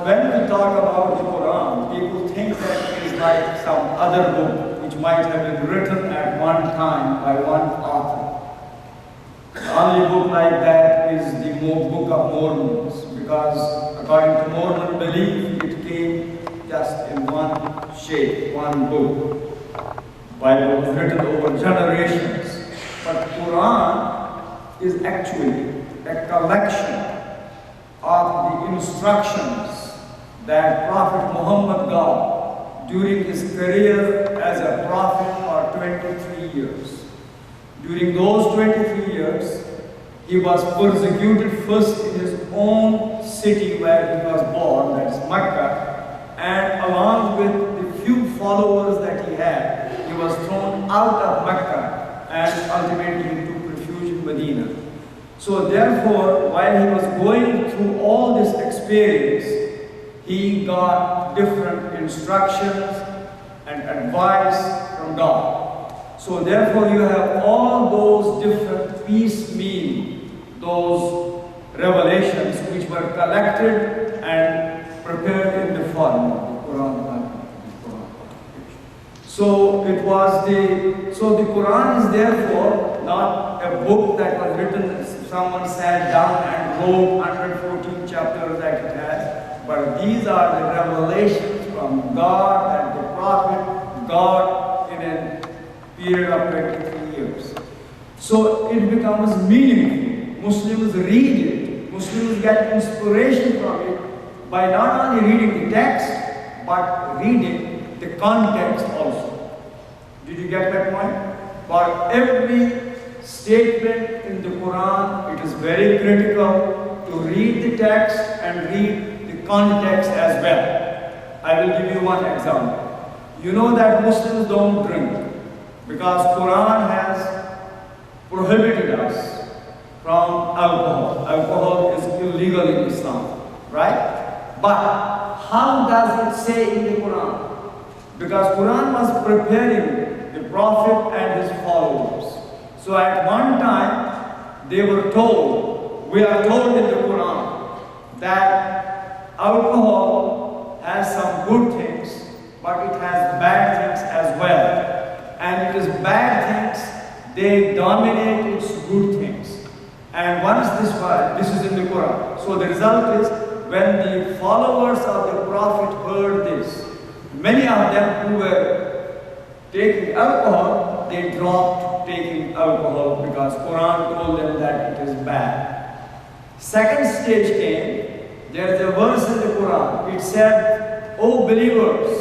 when we talk about the Quran, people think that it is like some other book which might have been written at one time by one author. The only book like that is the Book of Mormons, because according to Mormon belief, it came just in one shape, one book. Bible was written over generations. But Quran is actually a collection of the instructions that Prophet Muhammad got during his career as a prophet for 23 years. During those 23 years, he was persecuted first in his own city where he was born, that is Mecca, and along with the few followers that he had, he was thrown out of Mecca and ultimately he took refuge in Medina. So therefore, while he was going through all this experience, he got different instructions and advice from God. So therefore, you have all those different piecemeal, those revelations which were collected and prepared in the form of the Quran. So the Quran is therefore not a book that was written, someone sat down and wrote 114 chapters that it has, but these are the revelations from God and the Prophet God in a period of 23 years. So it becomes meaningful. Muslims read it. Muslims get inspiration from it by not only reading the text, but reading the context also. Did you get that point? For every statement in the Quran, it is very critical to read the text and read the context as well. I will give you one example. You know that Muslims don't drink because Quran has prohibited us from alcohol. Alcohol is illegal in Islam, right? But how does it say in the Quran? Because Quran was preparing the Prophet and his followers. So at one time, they were told, we are told in the Quran, that alcohol has some good things, but it has bad things as well. And it is bad things, they dominate its good things. And once this is in the Quran. So the result is, when the followers of the Prophet heard this, many of them who were taking alcohol, they dropped taking alcohol because Quran told them that it is bad. Second stage came, there is a verse in the Quran. It said, "O believers,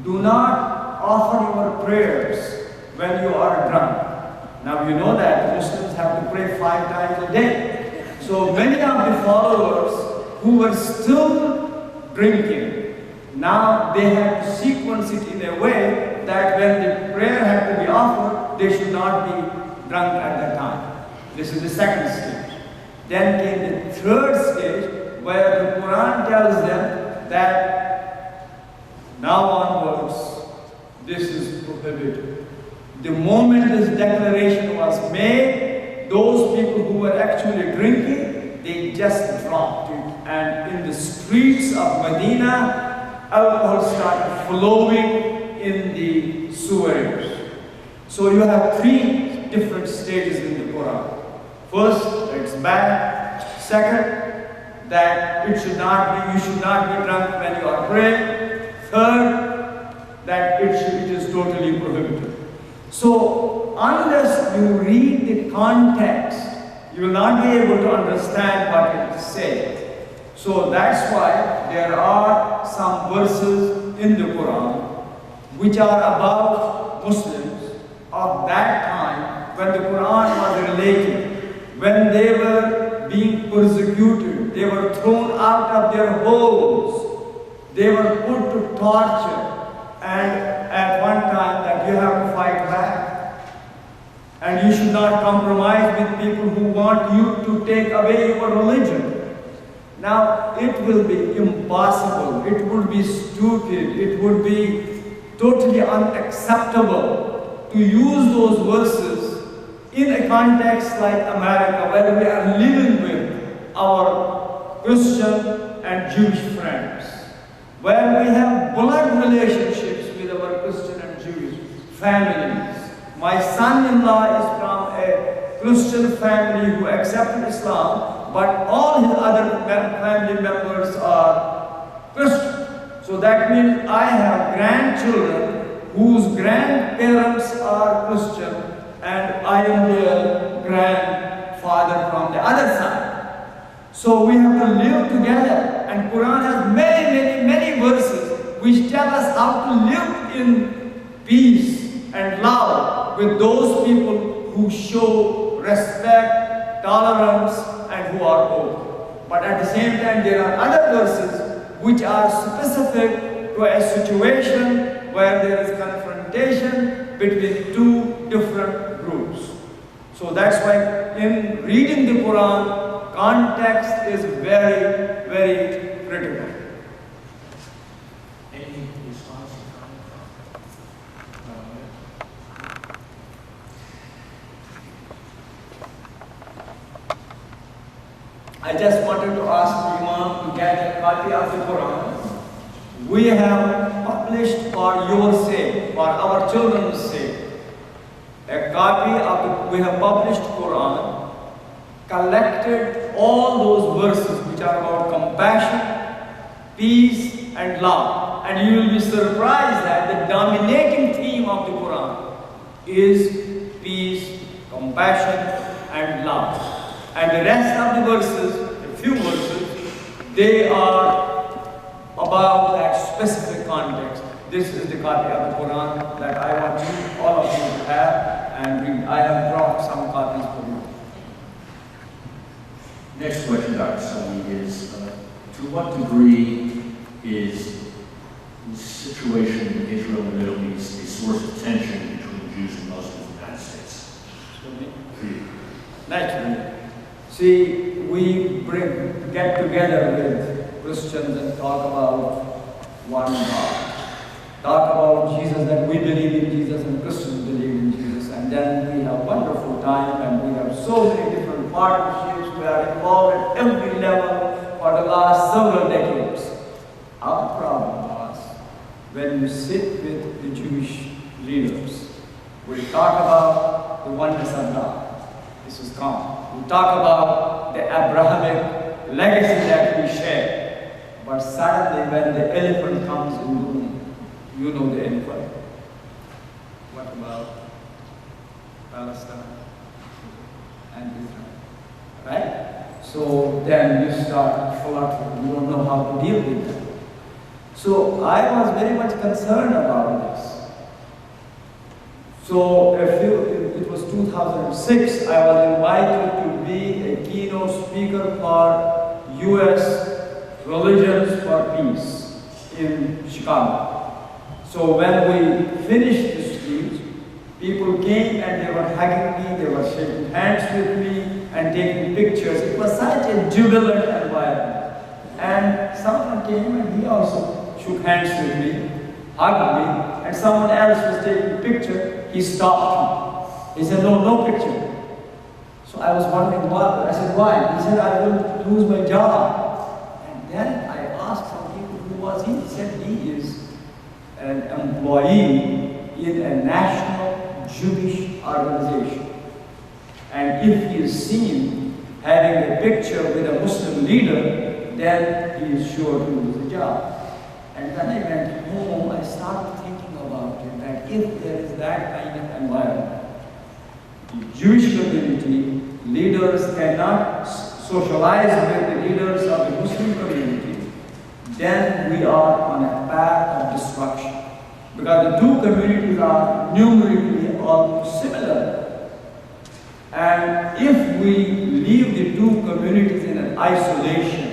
do not offer your prayers when you are drunk." Now you know that Muslims have to pray 5 times a day. So many of the followers who were still drinking, now they had to sequence it in a way that when the prayer had to be offered, they should not be drunk at that time. This is the second stage. Then came the third stage, where the Quran tells them that now onwards, this is prohibited. The moment this declaration was made, those people who were actually drinking, they just dropped it. And in the streets of Medina, alcohol started flowing in the sewers. So you have 3 different stages in the Quran. First, it's bad. Second, that you should not be drunk when you are praying. Third, that it is totally prohibited. So unless you read the context, you will not be able to understand what it is saying. So that's why there are some verses in the Quran which are about Muslims of that time when the Quran was related, when they were being persecuted, they were thrown out of their homes, they were put to torture, and at one time that you have to fight back. And you should not compromise with people who want you to take away your religion. Now, it will be impossible, it would be stupid, it would be totally unacceptable to use those verses in a context like America, where we are living with our Christian and Jewish friends, where we have blood relationships with our Christian and Jewish families. My son-in-law is from a Christian family who accepted Islam, but all his other family members are Christian. So that means I have grandchildren whose grandparents are Christian, and I am their grandfather from the other side. So we have to live together, and Quran has many verses which tell us how to live in peace and love with those people who show respect, tolerance, and who are open. But at the same time, there are other verses which are specific to a situation where there is confrontation between 2 different groups. So that's why in reading the Quran, context is very critical. Any response? I just wanted to ask the Imam to get a copy of the Quran. We have published for your sake, for our children's sake, a copy of we have published Quran, collected all those verses which are about compassion, peace, and love. And you will be surprised that the dominating theme of the Quran is peace, compassion, and love. And the rest of the verses, a few verses, they are about that specific context. This is the copy of the Quran that I want you, all of you to have and read. I have brought some copies for you. Next question, Dr. Sami, is to what degree is the situation in Israel and the Middle East a source of tension between Jews and Muslims in the United States? Naturally. See, we get together with Christians and talk about one God. Talk about Jesus, that we believe in Jesus and Christians believe in Jesus. And then we have wonderful time and we have so many different partnerships. We are involved at every level for the last several decades. Our problem was when you sit with the Jewish leaders, we talk about the oneness of God. This is common. We talk about the Abrahamic legacy that we share. But suddenly when the elephant comes in the room, you know the elephant. What about Palestine and Israel? Right? So then you start fluttering. You don't know how to deal with that. So I was very much concerned about this. So it was 2006, I was invited to be a keynote speaker for U.S. Religions for Peace in Chicago. So when we finished the speech, people came and they were hugging me, they were shaking hands with me and taking pictures. It was such a jubilant environment. And someone came and he also shook hands with me, hugged me, and someone else was taking a picture. He stopped me. He said, no picture. So I was wondering why. I said, why? He said, I will lose my job. And then I asked some people, who was he? He said, he is an employee in a national Jewish organization. And if he is seen having a picture with a Muslim leader, then he is sure to lose a job. And when I went home, I started thinking about it, that if there is that kind of environment, the Jewish community, leaders cannot socialize with the leaders of the Muslim community, then we are on a path of destruction. Because the two communities are numerically almost similar. And if we leave the two communities in an isolation,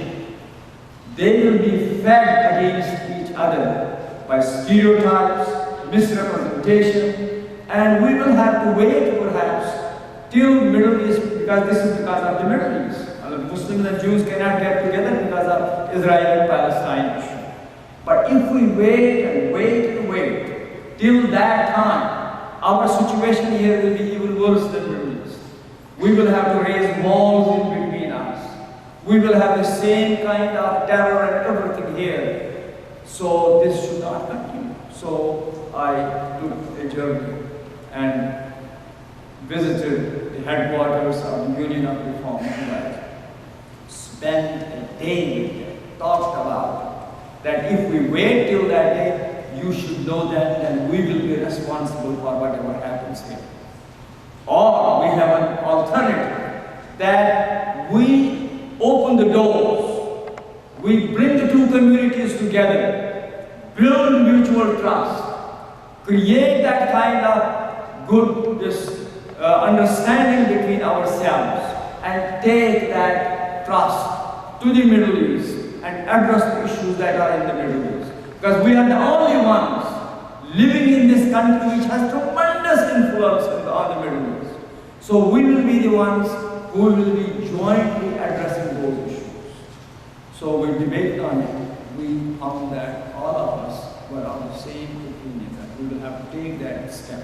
they will be fed against each other by stereotypes, misrepresentation, and we will have to wait perhaps till Middle East, because this is because of the Middle East. Muslims and Jews cannot get together because of Israel and Palestine issue. But if we wait and wait and wait till that time, our situation here will be even worse than Middle East. We will have to raise walls in between us. We will have the same kind of terror and everything here. So this should not continue. So I took a journey and visited the headquarters of the Union of Reform. Spent a day with them, talked about it, that if we wait till that day, you should know that, then we will be responsible for whatever happens here. Or we have an alternative, that we open the doors, we bring the two communities together, build mutual trust, create that kind of good understanding between ourselves, and take that trust to the Middle East and address the issues that are in the Middle East. Because we are the only ones living in this country which has tremendous influence on the Middle East. So we will be the ones who will be jointly addressing those issues. So we debated on it. We found that all of us were on the same opinion that we will have to take that step.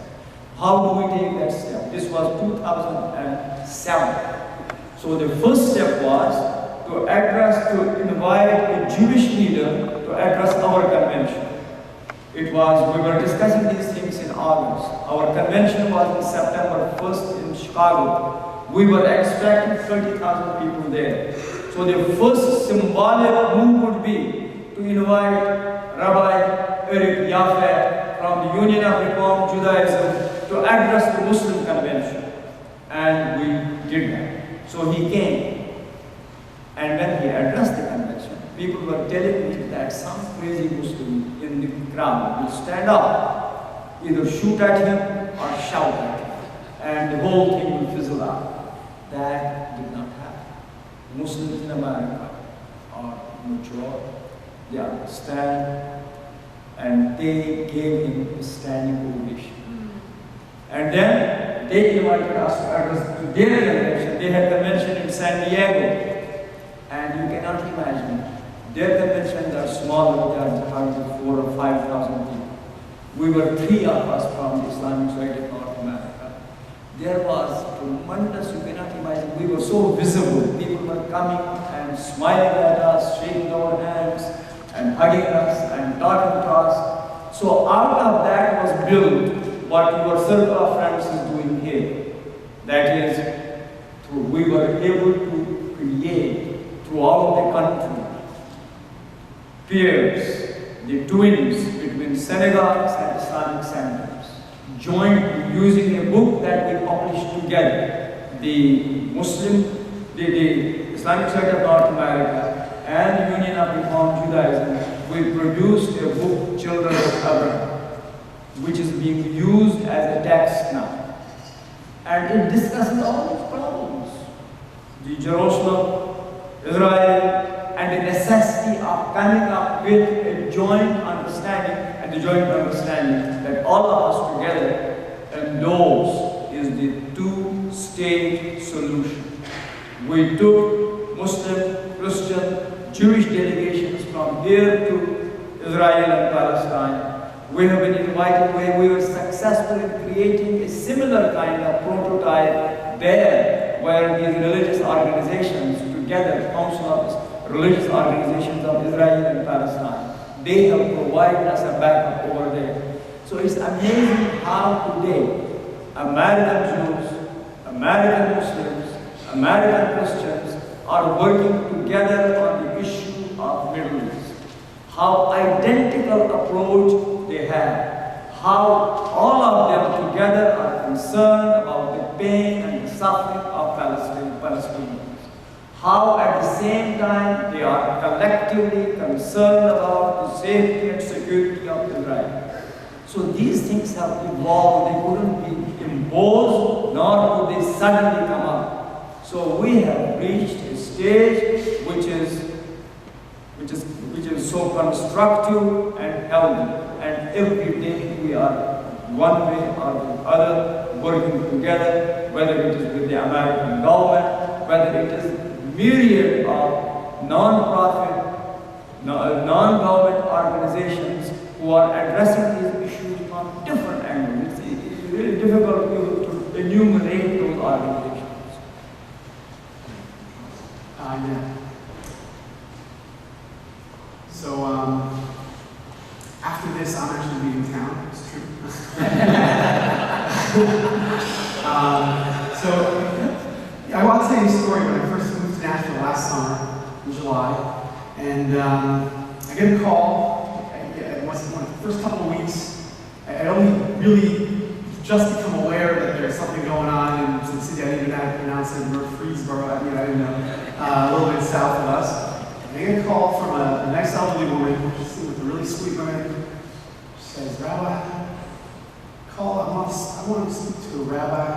How do we take that step? This was 2007. So the first step was to invite a Jewish leader to address our convention. We were discussing these things in August. Our convention was in September 1st in Chicago. We were expecting 30,000 people there. So the first symbolic move would be to invite Rabbi Eric Yaffe from the Union of Reform Judaism to address the Muslim convention. And we did that. So he came. And when he addressed the convention, people were telling me that some crazy Muslim in the crowd will stand up, either shoot at him or shout at him, and the whole thing will fizzle out. That did not happen. Muslims in America are mature, they understand, and they gave him a standing ovation. And then they invited us to their convention. They had convention in San Diego, and you cannot imagine. Their conventions are smaller than hardly 4,000 or 5,000 people. We were 3 of us from the Islamic Society of North America. There was tremendous, you cannot imagine. We were so visible. People were coming and smiling at us, shaking our hands, and hugging us and talking to us. So out of that was built what your circle of friends is doing here. That is, we were able to create throughout the country peers, the twins between synagogues and Islamic centers, jointly using a book that we published together, the Islamic Society of North America and Union of Reform Judaism. We produced a book, Children of Abraham, which is being used as a text now. And it discusses all these problems. The Jerusalem, Israel, and the necessity of coming up with a joint understanding, and the joint understanding that all of us together endorse is the two-state solution. We took Muslim, Christian, Jewish delegations from here to Israel and Palestine. We have been invited where we were successful in creating a similar kind of prototype there, where these religious organizations together, Council of Religious Organizations of Israel and Palestine, they have provided us a backup over there. So it's amazing how today American Jews, American Muslims, American Christians are working together on the issue of Middle East. How identical approach they have, how all of them together are concerned about the pain and the suffering of Palestinians. How at the same time they are collectively concerned about the safety and security of Israel. So these things have evolved, they couldn't be imposed, nor could they suddenly come up. So we have reached a stage which is so constructive and healthy. And every day we are one way or the other working together, whether it is with the American government, whether it is myriad of non-profit, non-government organizations who are addressing these issues from different angles. It's really difficult to enumerate those organizations. Yeah. So, after this, I'm actually leaving town. It's true. I'll tell you a story. When I first moved to Nashville last summer, in July, and I get a call. It was one of the first couple of weeks. I only really just become aware that there's something going on in the city. I didn't even have to pronounce it, Murfreesboro. I didn't know. A little bit south of us. I get a call from a nice elderly woman, with a really sweet woman. She says, Rabbi, I want to speak to a rabbi,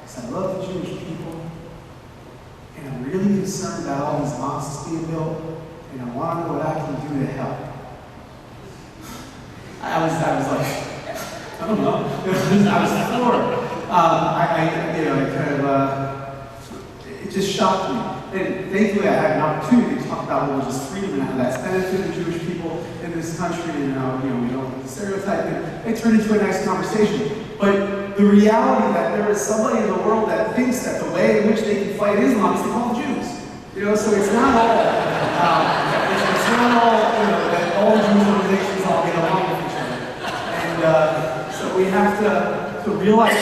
because I love the Jewish people, and I'm really concerned about all these mosques being built, and I want to know what I can do to help. I was like, I don't know. I was floored. It just shocked me. And thankfully, I had an opportunity to talk about religious freedom and how that's benefited Jewish people in this country, and how we don't stereotype it. It turned into a nice conversation. But the reality that there is somebody in the world that thinks that the way in which they can fight Islam is to call Jews. So it's not all. It's not all. That all Jewish organizations all get along with each other. And so we have to realize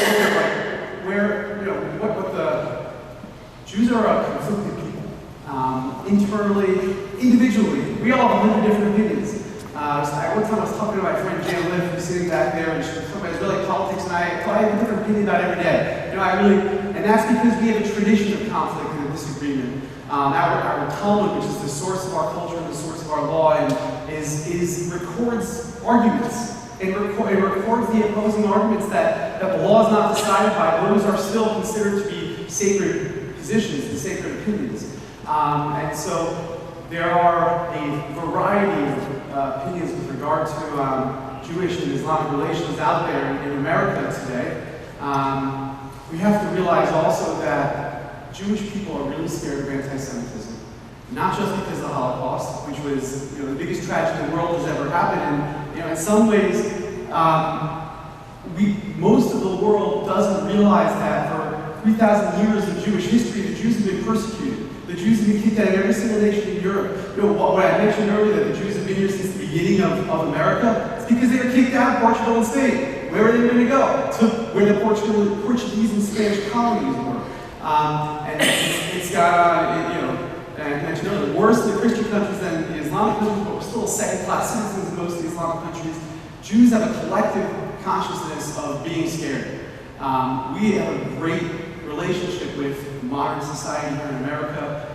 what the Jews are a conflicted people. Internally, individually, we all have a little different opinions. One time I was talking to my friend Jan Liv, who's sitting back there, and she was talking about Israeli politics, and I have a different opinion about every day. And that's because we have a tradition of conflict and disagreement. Our Talmud, which is the source of our culture and the source of our law, and records arguments. It records the opposing arguments that the law is not decided by. Those are still considered to be sacred positions and sacred opinions. And so there are a variety of opinions with regard to Jewish and Islamic relations out there in America today. We have to realize also that Jewish people are really scared of anti-Semitism. Not just because of the Holocaust, which was the biggest tragedy the world has ever happened, and in some ways, most of the world doesn't realize that for 3,000 years of Jewish history, the Jews have been persecuted. The Jews have been kicked out of every single nation in Europe. What I mentioned earlier, that the Jews have been here since the beginning of America, it's because they were kicked out of Portugal and Spain. Where were they going to go? To where the Portuguese and Spanish colonies were. And it's got, and I mentioned earlier, worse in the Christian countries than the Islamic countries, but we're still second-class citizens in most of the Islamic countries. Jews have a collective consciousness of being scared. We have a great relationship with modern society here in America,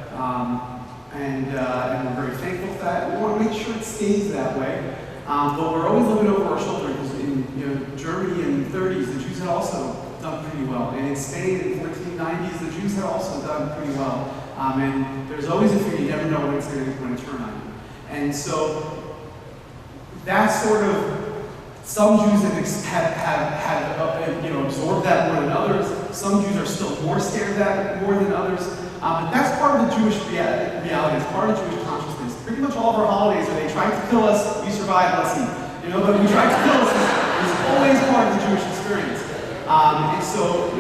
and we're very thankful for that. We want to make sure it stays that way, but we're always looking over our shoulder because in Germany in the 30s, the Jews had also done pretty well, and in Spain in the 1490s, the Jews had also done pretty well. And there's always a fear, you never know when it's going to turn on you. And so that's sort of, some Jews have absorbed that more than others. Some Jews are still more scared of that more than others. But that's part of the Jewish reality. It's part of Jewish consciousness. Pretty much all of our holidays are they tried to kill us, we survived, let's eat. But we tried to kill us is always part of the Jewish experience. And so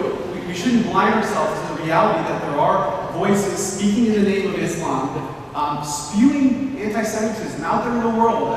we shouldn't blind ourselves to the reality that there are voices speaking in the name of Islam, spewing anti-Semitism out there in the world,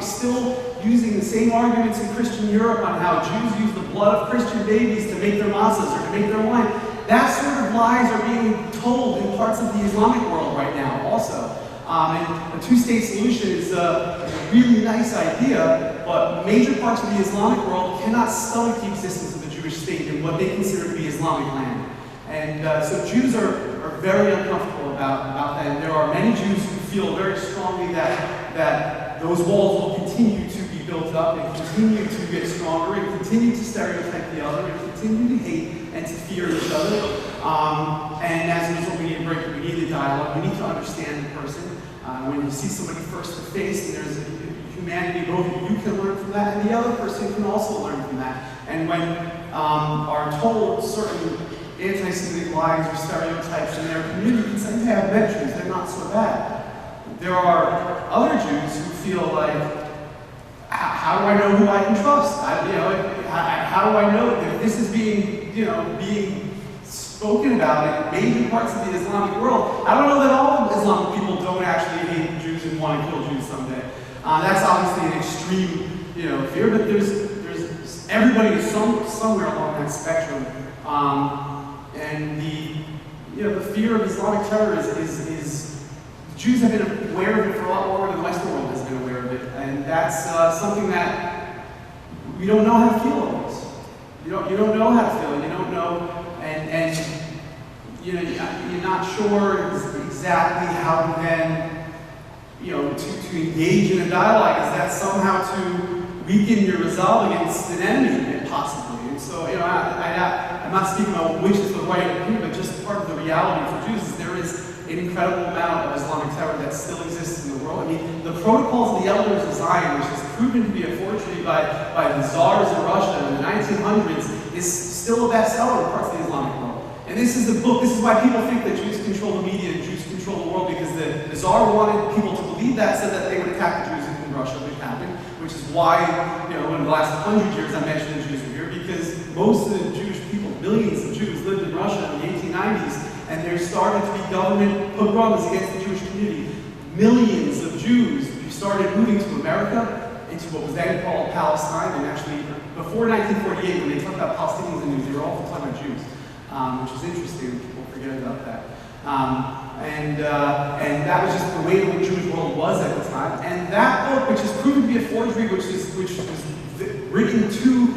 still using the same arguments in Christian Europe on how Jews use the blood of Christian babies to make their matzahs or to make their wine. That sort of lies are being told in parts of the Islamic world right now also. And the two-state solution is a really nice idea, but major parts of the Islamic world cannot stomach the existence of the Jewish state in what they consider to be Islamic land. And so Jews are very uncomfortable about that. And there are many Jews who feel very strongly that those walls will continue to be built up and continue to get stronger and continue to stereotype the other and continue to hate and to fear each other. And as a result, we need a break. We need a dialogue. We need to understand the person. When you see somebody face to face, and there's a humanity, both you can learn from that, and the other person can also learn from that. And when are told certain anti-Semitic lies or stereotypes in their community, and say, hey, I've met Jews, they're not so bad. There are other Jews who feel like, how do I know who I can trust? How do I know that this is being spoken about in major parts of the Islamic world? I don't know that all Islamic people don't actually hate Jews and want to kill Jews someday. That's obviously an extreme, fear, but there's everybody is somewhere along that spectrum. And the fear of Islamic terror is Jews have been aware of it for a lot longer than the Western world has been aware of it, and that's something that we don't know how to feel always. You don't know how to feel. You don't know, and you're not sure exactly how to then to engage in a dialogue. Is that somehow to weaken your resolve against an enemy, possibly? And so I'm not speaking about which is the right opinion, but just part of the reality for Jews is there is an incredible amount of Islamic terror that still exists in the world. I mean, the Protocols of the Elders of Zion, which has proven to be a forgery by the czars in Russia in the 1900s, is still a bestseller in parts of the Islamic world. And this is the book, this is why people think that Jews control the media and Jews control the world, because the czar wanted people to believe that so that they would attack the Jews in Russia, which happened, which is why, in the last 100 years I mentioned the Jews were here, because most of the Jewish people, millions of Jews, lived in Russia in the 1890s, and there started to be government pogroms against the Jewish community. Millions of Jews started moving to America, into what was then called Palestine, and actually before 1948, when they talked about Palestinians and Jews, they were all talking about Jews, which is interesting. People forget about that. And that was just the way the Jewish world was at the time. And that book, which has proven to be a forgery, which was written to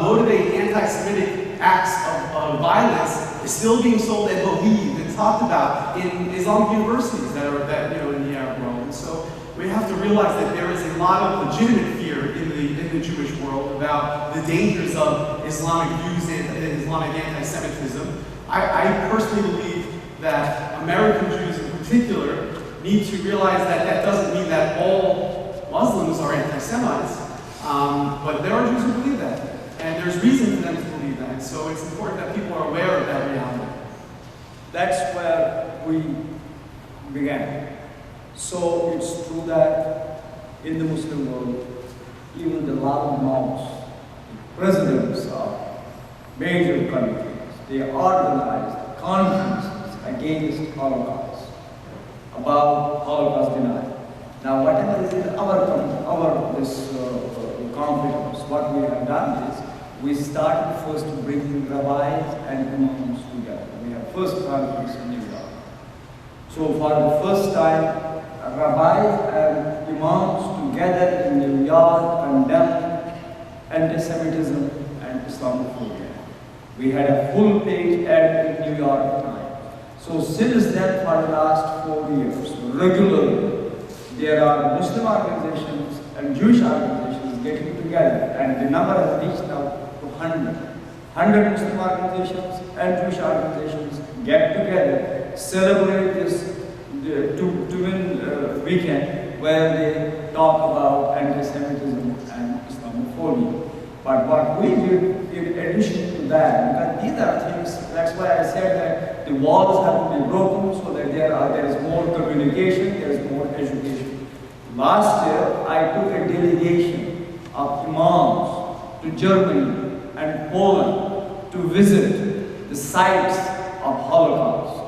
motivate anti-Semitic acts of violence, is still being sold and believed and talked about in Islamic universities that in the Arab world. And so we have to realize that there is a lot of legitimate fear in the Jewish world about the dangers of Islamic views and Islamic anti-Semitism. I personally believe that American Jews in particular particular need to realize that that doesn't mean that all Muslims are anti-Semites, but there are Jews who believe that, and there's reason for them to believe that. So it's important that people are aware of that reality. That's where we began. So it's true that in the Muslim world, even the loud mouths, presidents of major countries, they organized conferences against Holocaust, about Holocaust denial. Now, whatever is in our conference, what we have done is, we started first bringing rabbis and imams together. We have first conference in New York. So for the first time, rabbis and imams together in New York condemned anti-Semitism and Islamophobia. We had a full-page ad in New York Times. So since then, for the last 4 years, regularly, there are Muslim organizations and Jewish organizations getting together, and the number has reached now to 100. 100 Muslim organizations and Jewish organizations get together, celebrate this two-win weekend where they talk about anti-Semitism and Islamophobia. But what we did in addition to that, because these are things, that's why I said that the walls have to be broken so that there is more communication, there is more education. Last year, I took a delegation of imams to Germany and Poland to visit the sites of Holocaust.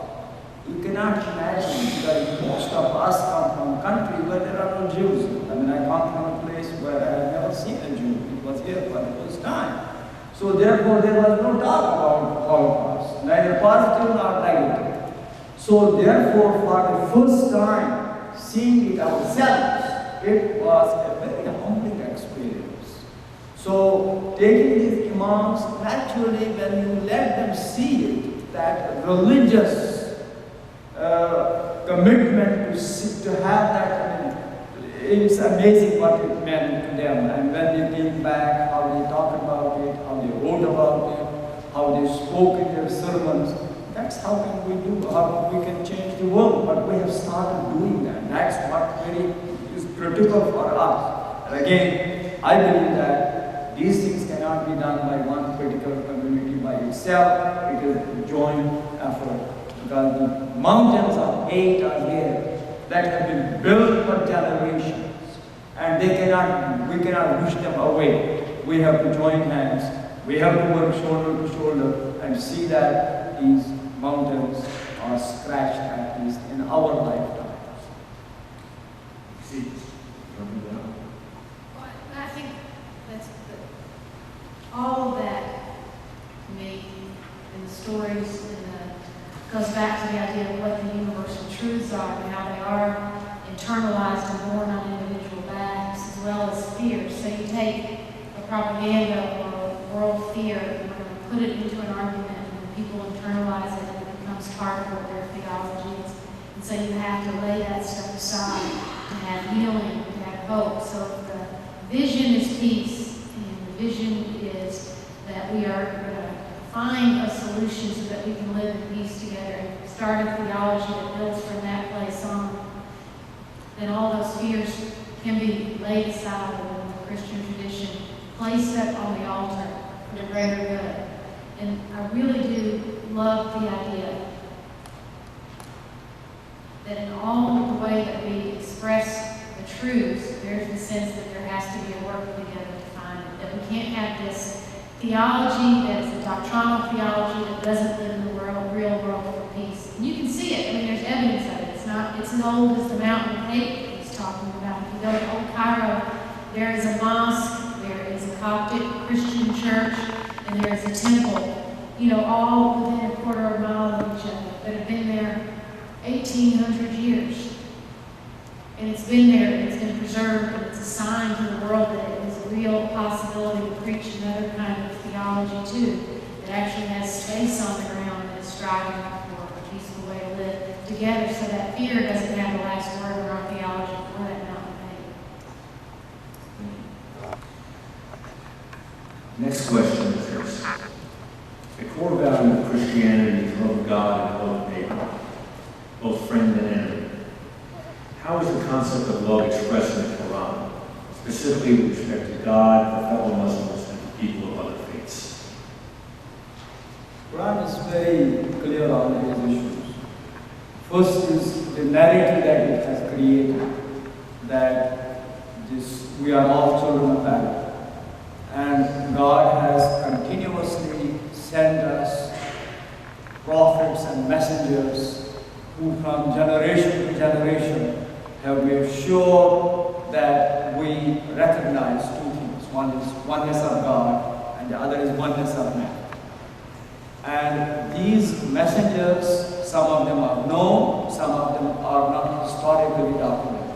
You cannot imagine, because most of us come from a country where there are no Jews. I mean, I come from a place where I have never seen a Jew. It was here for the first time. So therefore, there was no talk about Holocaust, neither positive nor negative. So therefore, for the first time, seeing it ourselves, it was a very humbling experience. So taking these imams, naturally, when you let them see it, that religious commitment to have that, I mean, it's amazing what it meant to them. And when they came back, how they talked about it, how they wrote about it, how they spoke in their sermons. That's how can we do, how we can change the world. But we have started doing that. That's what really is critical for us. And again, I believe that these things cannot be done by one particular community by itself. It is a joint effort. Because the mountains of hate are there that have been built for generations, and we cannot push them away. We have to join hands. We have to work shoulder to shoulder and see that these mountains are scratched, at least in our lifetimes. See, Well, I think that's all of that to me, and the stories, goes back to the idea of what the universal truths are and how they are internalized and born on individual backs, as well as fears. So you take a propaganda or a world fear, and we're going to put it into an argument, and people internalize it, and it becomes part of what their theology is. And so you have to lay that stuff aside to have healing, to have hope. So the vision is peace, and the vision is that we are going to find a solution so that we can live in peace together and start a theology that builds from that place on. Then all those fears can be laid aside within the Christian tradition, placed up on the altar for the greater good. And I really do love the idea that in all the way that we express the truths, there's the sense that there has to be a work together to find it, that we can't have this theology that is a doctrinal theology that doesn't live in the real world for peace. And you can see it. I mean, there's evidence of it. It's as old as the mountain of hate that he's talking about. If you go to Old Cairo, there is a mosque, there is a Coptic Christian church, and there is a temple, all within a quarter of a mile of each other that have been there 1,800 years. And it's been there, and it's been preserved, and it's a sign to the world that it is a real possibility to preach another kind of theology too, that actually has space on the ground that is striving for a peaceful way to live together, so that fear doesn't have the last word in our theology for that mountain of hate. next question is this. The core value of Christianity is love of God and love of neighbor, both friend and enemy. How is the concept of love expressed in the Quran, specifically with respect to God, for fellow Muslims, and to people of other faiths? Quran is very clear on these issues. First is the narrative that it has created, that we are all children of Adam. And God has continuously sent us prophets and messengers who from generation to generation have made sure that we recognize two things. One is oneness of God and the other is oneness of man. And these messengers, some of them are known, some of them are not historically documented.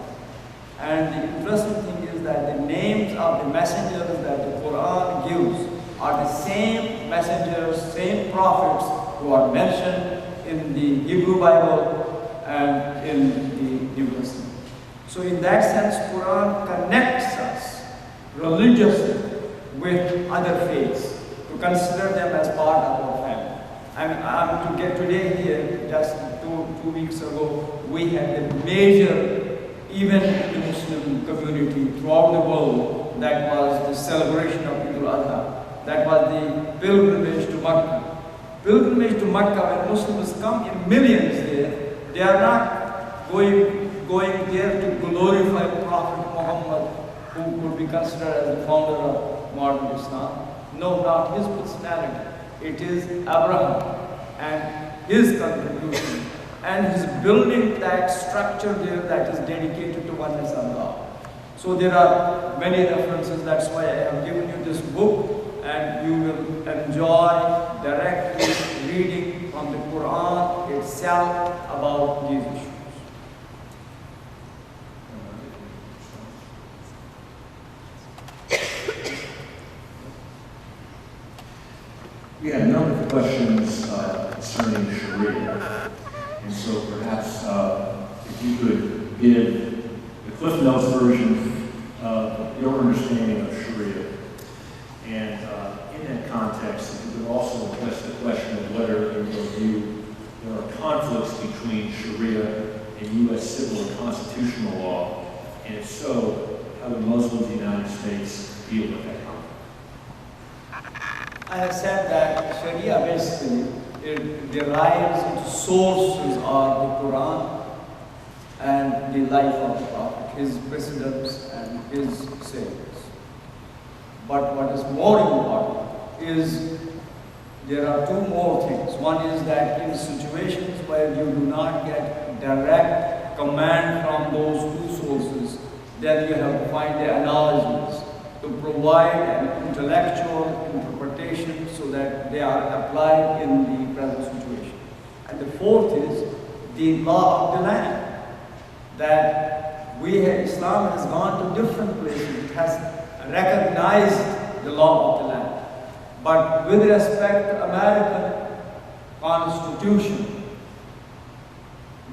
And the interesting thing is that the names of the messengers that the Quran gives are the same messengers, same prophets who are mentioned in the Hebrew Bible and in the New Testament. So in that sense, Quran connects us religiously with other faiths, to consider them as part of our family. I'm to get today here, just two weeks ago, we had a major event in the Muslim community throughout the world. That was the celebration of Eid al-Adha. That was the pilgrimage to Makkah. Pilgrimage to Makkah, when Muslims come in millions there, they are not going there to glorify Prophet Muhammad, who could be considered as the founder of modern Islam. No, not his personality. It is Abraham and his contribution and his building that structure there that is dedicated to oneness of God. So there are many references. That's why I have given you this book, and you will enjoy directly reading from the Quran itself about these issues. We had a number of questions concerning Sharia, and so perhaps if you could give the Cliff Notes version of your understanding of Sharia, and in that context, if you could also address the question of whether, in your view, there are conflicts between Sharia and U.S. civil and constitutional law, and if so, how do Muslims in the United States deal with that conflict? I have said that Sharia basically it derives its sources of the Quran and the life of the Prophet, his precepts and his sayings. But what is more important is there are two more things. One is that in situations where you do not get direct command from those two sources, then you have to find the analogies to provide an intellectual interpretation so that they are applied in the present situation. And the fourth is the law of the land, that Islam has gone to different places. It has recognized the law of the land. But with respect to American Constitution,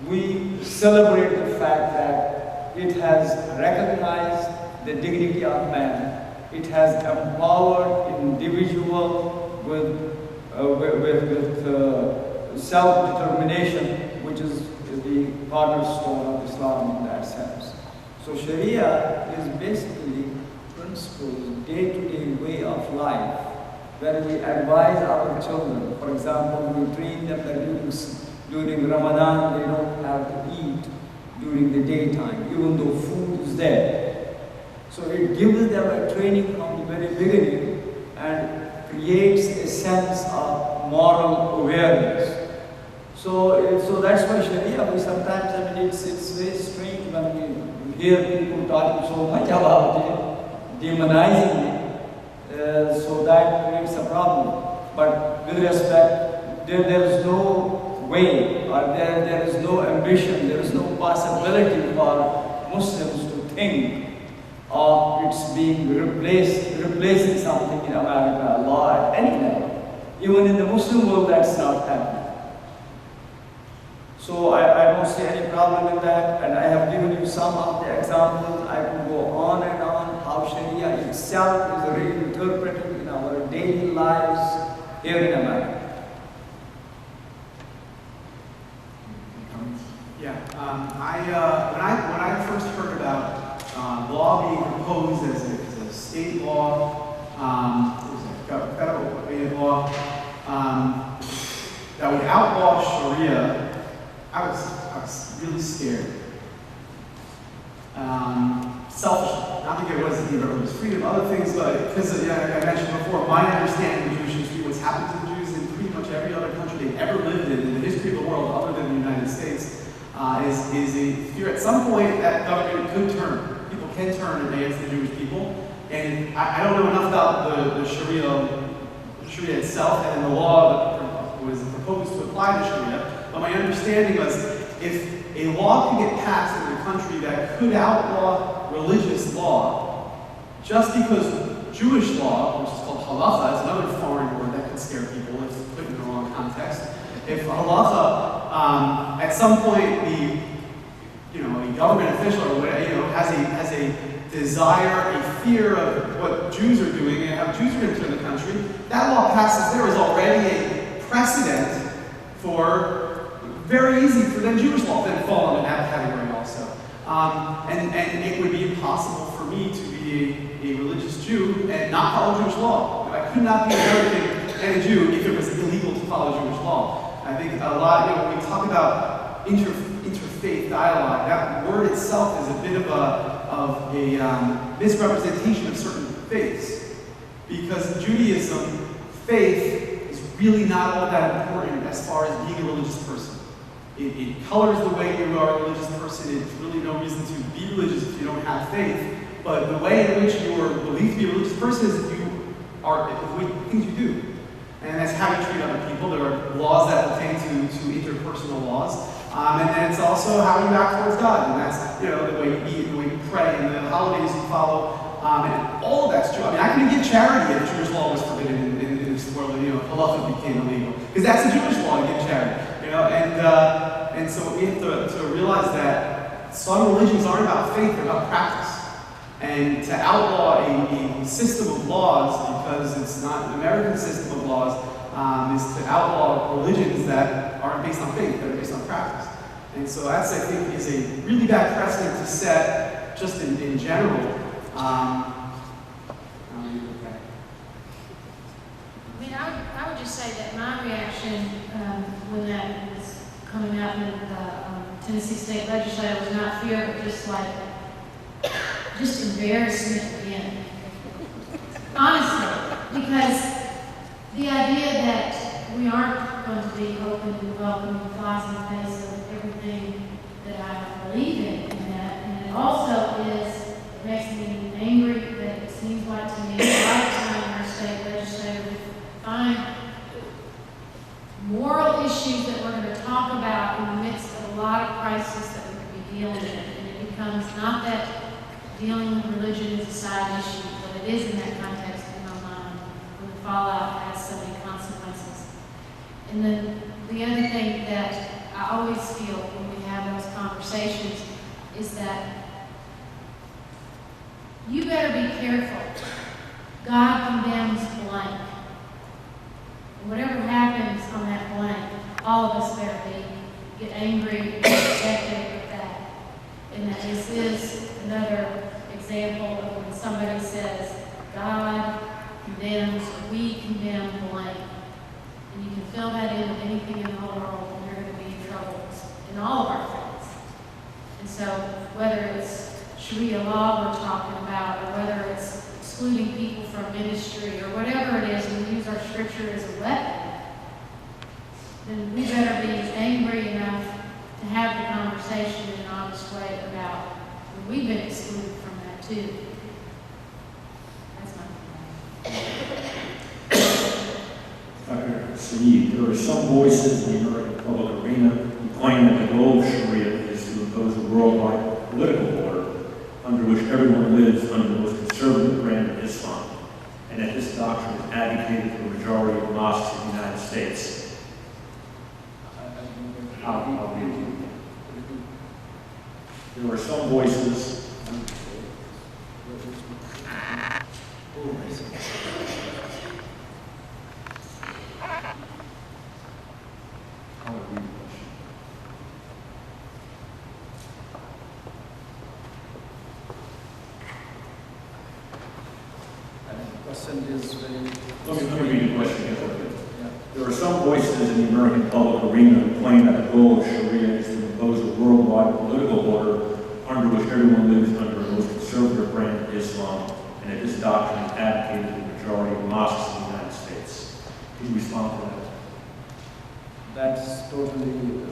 we celebrate the fact that it has recognized the dignity of man. It has empowered individual with self-determination, which is the cornerstone of Islam in that sense. So Sharia is basically principles, day-to-day way of life, where we advise our children. For example, we train them that during Ramadan they don't have to eat during the daytime, even though food is there. So it gives them a training from the very beginning and creates a sense of moral awareness. So that's why Sharia, we sometimes, it's very strange when we hear people talking so much about it, demonizing it, so that creates a problem. But with respect, there is no way, or there is no ambition, there is no possibility for Muslims to think of it's being replacing something in America law at any level. Even in the Muslim world, that's not happening. So I don't see any problem in that, and I have given you some of the examples. I could go on and on how Sharia itself is reinterpreted in our daily lives here in America. Yeah, when I law being proposed as a state law, federal law, that would outlaw Sharia, I was really scared. Selfish, not because it wasn't the religious freedom, other things, but because, like I mentioned before, my understanding of Jewish history, what's happened to the Jews in pretty much every other country they've ever lived in the history of the world other than the United States, is a fear at some point that government could turn. People can turn against the Jewish people. And I don't know enough about the Sharia itself and the law that was proposed to apply to Sharia, but my understanding was if a law could get passed in a country that could outlaw religious law, just because Jewish law, which is called halacha, is another foreign word that can scare people if put in the wrong context. If halacha, at some point, a government official or whatever, has a desire, a fear of what Jews are doing and how Jews are going to turn the country, that law passes there is already a precedent for very easy for then Jewish law to then fall into that category also. And it would be impossible for me to be a religious Jew and not follow Jewish law. I could not be American and a Jew if it was illegal to follow Jewish law. I think a lot, when we talk about interfaith dialogue, that word itself is a bit of a misrepresentation of certain faiths. Because Judaism, faith, is really not all that important as far as being a religious person. It colors the way you are a religious person. It's really no reason to be religious if you don't have faith. But the way in which you are believed to be a religious person is you are the things you do. And that's how you treat other people. There are laws that pertain to interpersonal laws. And then it's also how you act towards God. And that's, the way you eat, the way you pray, and the holidays you follow. And all of that's true. I mean, I couldn't give charity if Jewish law was forbidden in this world, and halacha became illegal. Because that's a Jewish law to give charity. And so we have to realize that some religions aren't about faith, they're about practice. And to outlaw a system of laws, because it's not an American system of laws, is to outlaw religions that aren't based on faith, that are based on practice. And so that's, I think, is a really bad precedent to set just in general. I mean, I would just say that my reaction when that was coming out in the Tennessee State Legislature was not fear, but just embarrassment again. Honestly, because the idea that we aren't going to be open and welcome and flies in the face of everything that I believe in, and it also it makes me angry that it seems like to me a lot of time in our state legislature we find moral issues that we're going to talk about in the midst of a lot of crisis that we could be dealing with, and it becomes not that dealing with religion is a side issue, but it is in that context in my mind when the fallout has so many consequences. And then the other thing that I always feel when we have those conversations is that you better be careful. God condemns blank. And whatever happens on that blank, all of us better get angry and protective of that. And that this is another example of when somebody says, God condemns, we condemn blank. And you can fill that in with anything in the whole world, and you're going to be in trouble in all of our faiths. And so, whether it's Sharia law we're talking about, or whether it's excluding people from ministry, or whatever it is, and we use our scripture as a weapon, then we better be angry enough to have the conversation in an honest way about when we've been excluded from that too. That's my opinion. Dr. Saeed, there are some voices in the American public arena who claim that the goal of Sharia is to impose a worldwide political order under which everyone lives under the most conservative brand of Islam, and that this doctrine is advocated for the majority of mosques in the United States. I'll read it. There are some voices. I'll read the question. question is very... Let me read the question again. Yeah. There are some voices in the American public arena who claim that the goal of Sharia is to impose a worldwide political order under which everyone lives under the most conservative brand of Islam, and that this doctrine is advocated in the majority of mosques in the United States. Can you respond to that? That's totally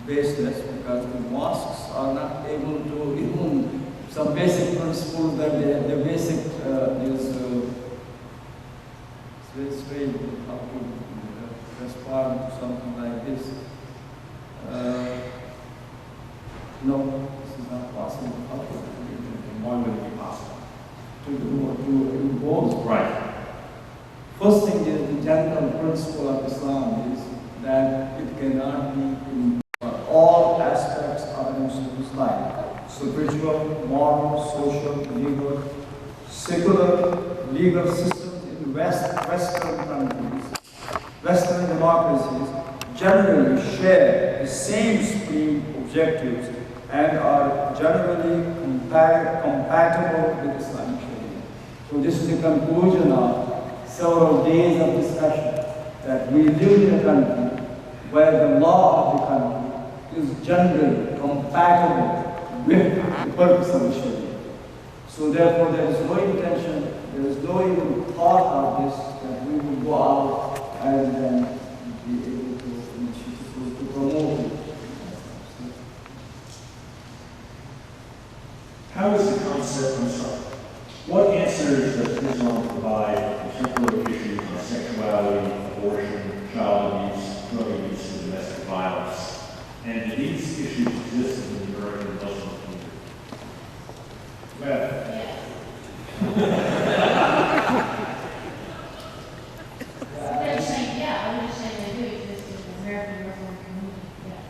baseless because the mosques are not able to even some basic principles that the basic it's very strange how to respond to something like this. No, this is not possible. How to Why would it be possible? to impose. Right. First thing is the general principle of Islam is that it cannot be in all aspects of a Muslim's life: spiritual, moral, social, legal, secular, legal systems in Western countries, Western democracies generally share the same supreme objectives and are generally compatible with Islamic Sharia. So this is the conclusion of several days of discussion, that we live in a country where the law of the country is generally compatible with the purpose of the Sharia. So therefore there is no intention, there is no even thought of this, that we will go out and then be able to promote it. How is the concept, I'm sorry, what answers does Islam provide to contemporary issues of sexuality, abortion, child abuse, drug abuse, and domestic violence? And do these issues exist in the American Muslim community? Well, They're saying, yeah, I would just say they do exist in the American Muslim community, yes.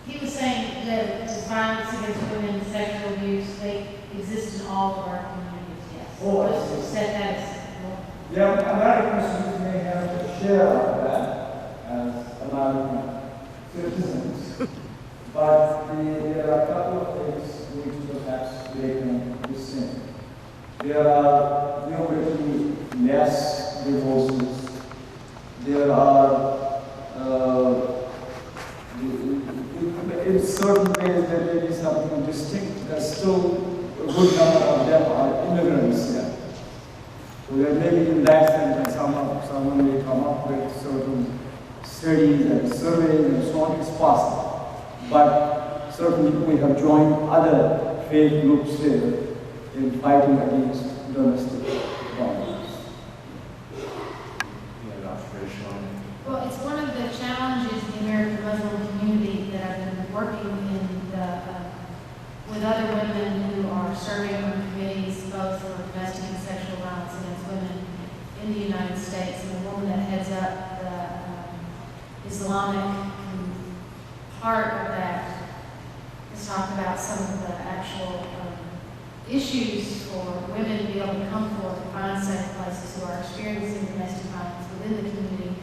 He was saying that the violence against women, sexual abuse, they exist in all of our communities, yes. Oh, I Just see. set that aside. Yeah, Americans may have a share of that as American citizens, but there are a couple of things which perhaps they can distinct. There are numerically less divorces. There are, in certain ways, there may be something distinct. There's still a good number of them are immigrants here. So there may be in that sense that someone may come up with certain studies and surveys and so on. It's possible. But certainly we have joined other faith groups here in fighting against domestic violence. yeah, observation on it. Well, it's one of the challenges in the American Muslim community that I've been working in with other women who are serving on committees both for domestic and sexual violence against women in the United States. And the woman that heads up the Islamic part of that has talked about some of the actual issues for women to be able to come forward and find safe places who are experiencing domestic violence within the community.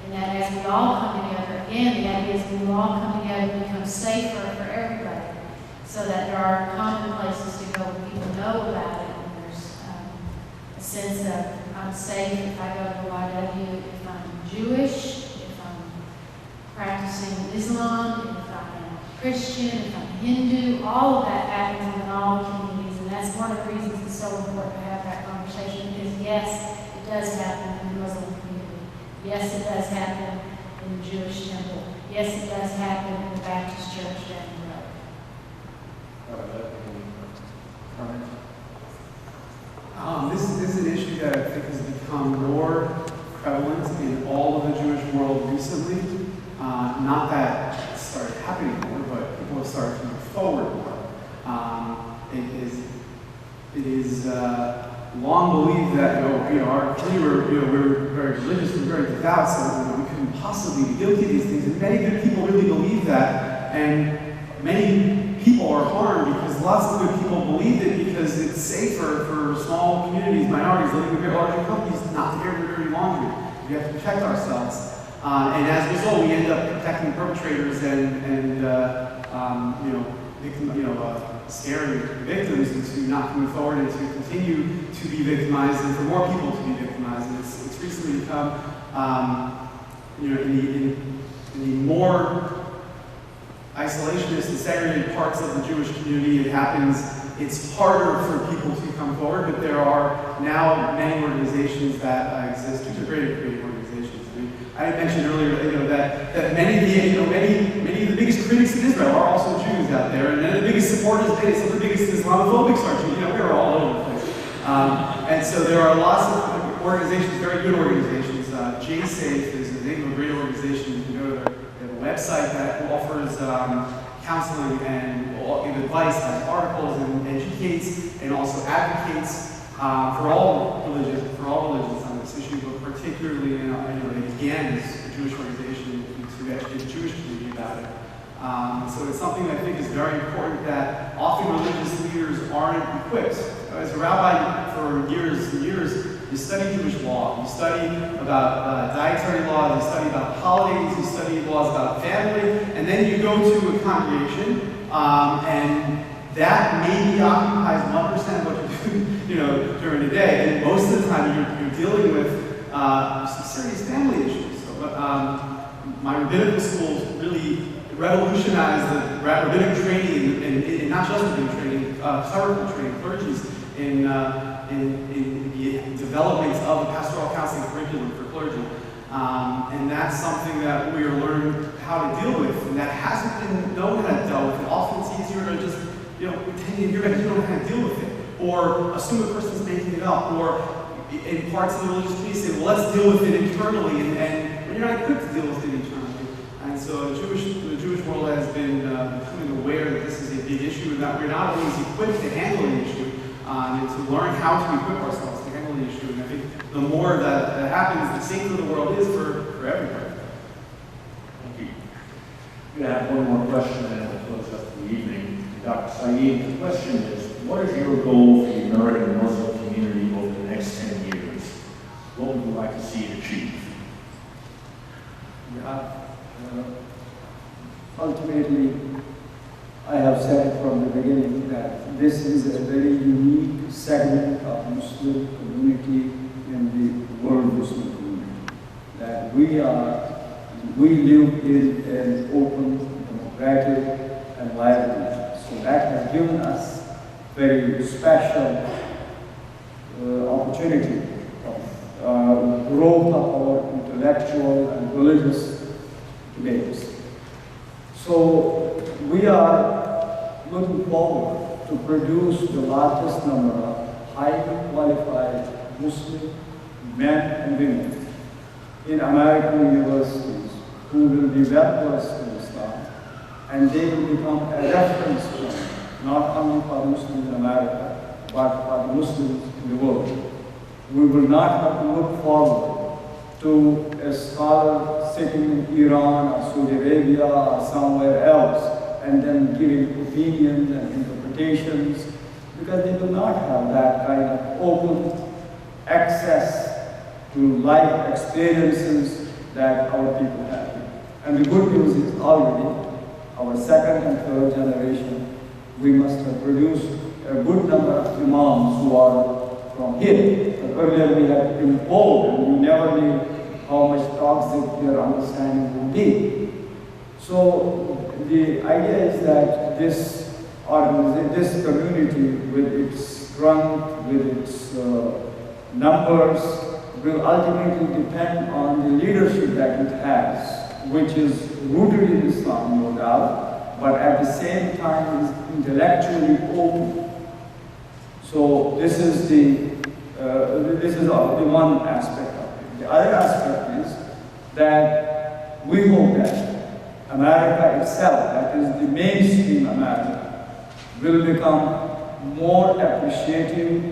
And that as we all come together, again, the idea is we all come together and become safer for everybody, so that there are common places to go where people know about it, and there's a sense of I'm safe if I go to YW, if I'm Jewish, if I'm practicing Islam, if I'm Christian, if I'm Hindu. All of that happens in all communities, and that's one of the reasons it's so important to have that conversation, because yes, it does happen in the Muslim community. Yes, it does happen in the Jewish temple. Yes, it does happen in the Baptist church down the road. This is an issue that I think has become more prevalent in all of the Jewish world recently. Not that it started happening more, but people have started to move forward more. It is long believed that we're very religious, we're very devout, so we couldn't possibly be guilty of these things. And many good people really believe that, and many people are harmed because lots of good people believe it because it's safer for small communities, minorities living in very larger companies not to air their dirty laundry. We have to protect ourselves, and as a result, we end up protecting perpetrators and scary victims into not coming forward and to continue to be victimized and for more people to be victimized. And it's recently become, in the more isolationist and segregated parts of the Jewish community, it's harder for people to come forward, but there are now many organizations that exist, which are great organizations. I mentioned earlier, that many of the biggest critics in Israel are also Jews out there, and the biggest supporters, some of the biggest Islamophobics are Jews. We're all over the place. And so there are lots of organizations, very good organizations. JSAFE is the name of a great organization. You can go to their website that offers counseling and give advice, has articles, and educates, and also advocates for all religions on this issue, but particularly, it began as a Jewish organization to educate the Jewish community about it. So it's something that I think is very important that often religious leaders aren't equipped. As a rabbi for years and years, you study Jewish law, you study about dietary law, you study about holidays, you study laws about family, and then you go to a congregation, and that maybe occupies 1% of what you do, during the day, and most of the time you're dealing with some serious family issues. So, my rabbinical school really revolutionized the rabbinic training, and not just rabbinic training, clerical training, clergies, in the development of the pastoral counseling curriculum for clergy. And that's something that we are learning how to deal with, and that hasn't been known how to deal with. Often it's easier to just, pretend you don't know how to deal with it, or assume a person's making it up, or in parts of the religious community say, well, let's deal with it internally, and you're not equipped to deal with it internally. And so the Jewish world has been becoming aware that this is a big issue, and that we're not always equipped to handle the issue, and to learn how to equip ourselves to handle the issue. And I think the more that happens, the safer the world is for everybody. Thank you. We're going to have one more question, and then we'll close up the evening. Dr. Saeed, the question is, what is your goal for the American Muslim community over the next 10 years? What would you like to see it achieve? Ultimately, I have said from the beginning that this is a very unique segment of Muslim community in the world Muslim community. That we live in an open, democratic environment. So that has given us very special opportunity of growth of our intellectual and religious debates. So we are looking forward to produce the largest number of highly qualified Muslim men and women in American universities who will be well-versed in Islam, and they will become a reference point, not only for Muslims in America, but for the Muslims in the world. We will not have to look forward to a scholar sitting in Iran or Saudi Arabia or somewhere else and then giving opinions and interpretations, because they will not have that kind of open access to life experiences that our people have. And the good news is already our second and third generation, we must have produced a good number of imams who are from here. But earlier we had been told, and we never knew how much toxic their understanding would be. So the idea is that this community, with its strength, with its numbers, will ultimately depend on the leadership that it has, which is rooted in Islam, no doubt, but at the same time is intellectually open. So this is the one aspect of it. The other aspect is that we hope that America itself, that is the mainstream America, will become more appreciative,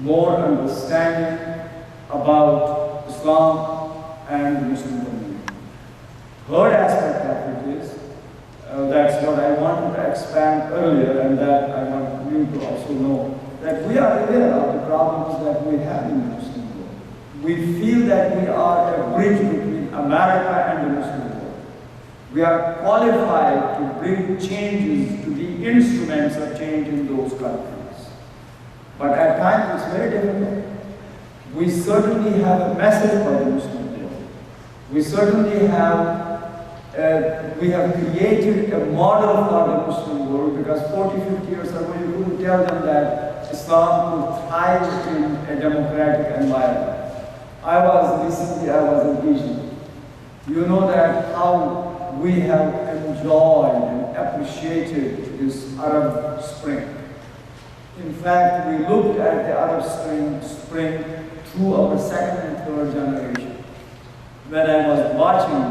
more understanding about Islam and the Muslim community. Third aspect of it is, that's what I wanted to expand earlier, and that I want you to also know, that we are aware of the problems that we have in the Muslim world. We feel that we are a bridge between America and the Muslim world. We are qualified to bring changes to the be instruments of change in those countries. But at times it's very difficult. We certainly have a message for the Muslim world. We certainly have created a model for the Muslim world, because 40, 50 years ago you couldn't tell them that Islam could thrive in a democratic environment. Recently I was in Egypt. You know that how we have enjoyed and appreciated this Arab Spring. In fact, we looked at the Arab Spring through our second and third generation. When I was watching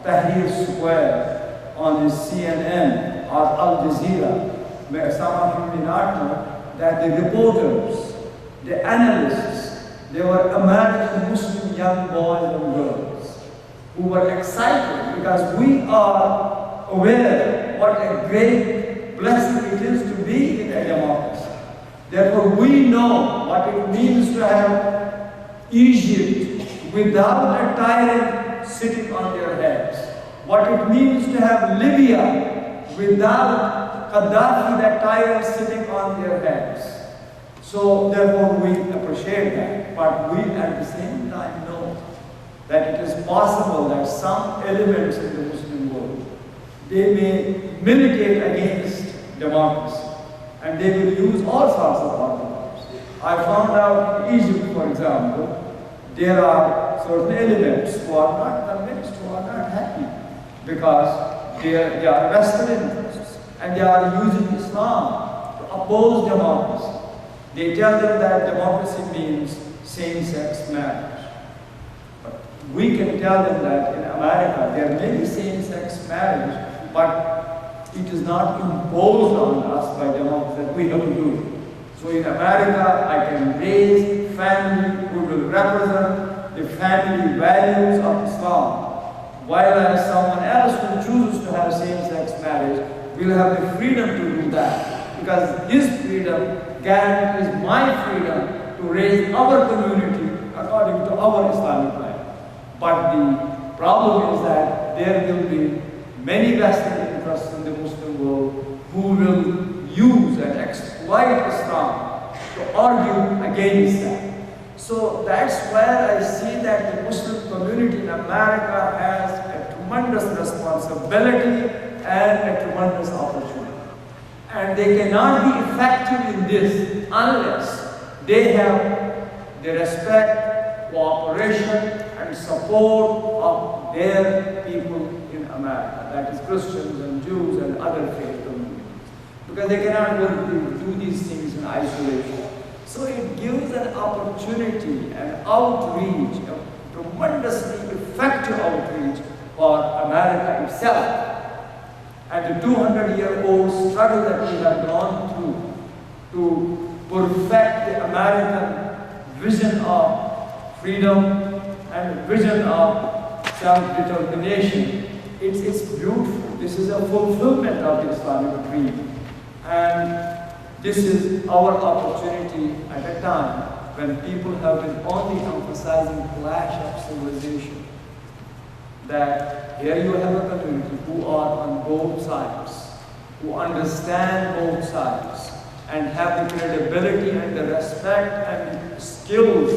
Tahrir Square on the CNN or Al Jazeera, where some of you may not know that the reporters, the analysts, they were American Muslim young boys and girls who were excited because we are aware what a great blessing it is to be in a democracy. Therefore, we know what it means to have Egypt without a tyrant sitting on their heads. What it means to have Libya without Gaddafi, that tyrant, sitting on their heads. So therefore we appreciate that. But we at the same time know that it is possible that some elements in the Muslim world, they may militate against democracy. And they will use all sorts of arguments. I found out in Egypt, for example, there are certain elements who are not convinced, who are not happy, because they are vested interests, and they are using Islam to oppose democracy. They tell them that democracy means same-sex marriage. But we can tell them that in America there may be same-sex marriage, but it is not imposed on us by democracy that we have to do it. So in America, I can raise family who will represent the family values of Islam, while someone else who chooses to have same-sex marriage will have the freedom to do that, because his freedom guarantees my freedom to raise our community according to our Islamic life. But the problem is that there will be many vested interests in the Muslim world who will use and exploit Islam to argue against that. So that's where I see that the Muslim community in America has a tremendous responsibility and a tremendous opportunity. And they cannot be effective in this unless they have the respect, cooperation, and support of their people in America, that is Christians and Jews and other faith communities. Because they cannot do these things in isolation. So it gives an opportunity, an outreach, a tremendously effective outreach for America itself. And the 200-year-old struggle that we have gone through to perfect the American vision of freedom and vision of self-determination, it's beautiful. This is a fulfillment of the Islamic dream. And this is our opportunity at a time when people have been only emphasizing clash of civilization. That here you have a community who are on both sides, who understand both sides, and have the credibility and the respect and the skills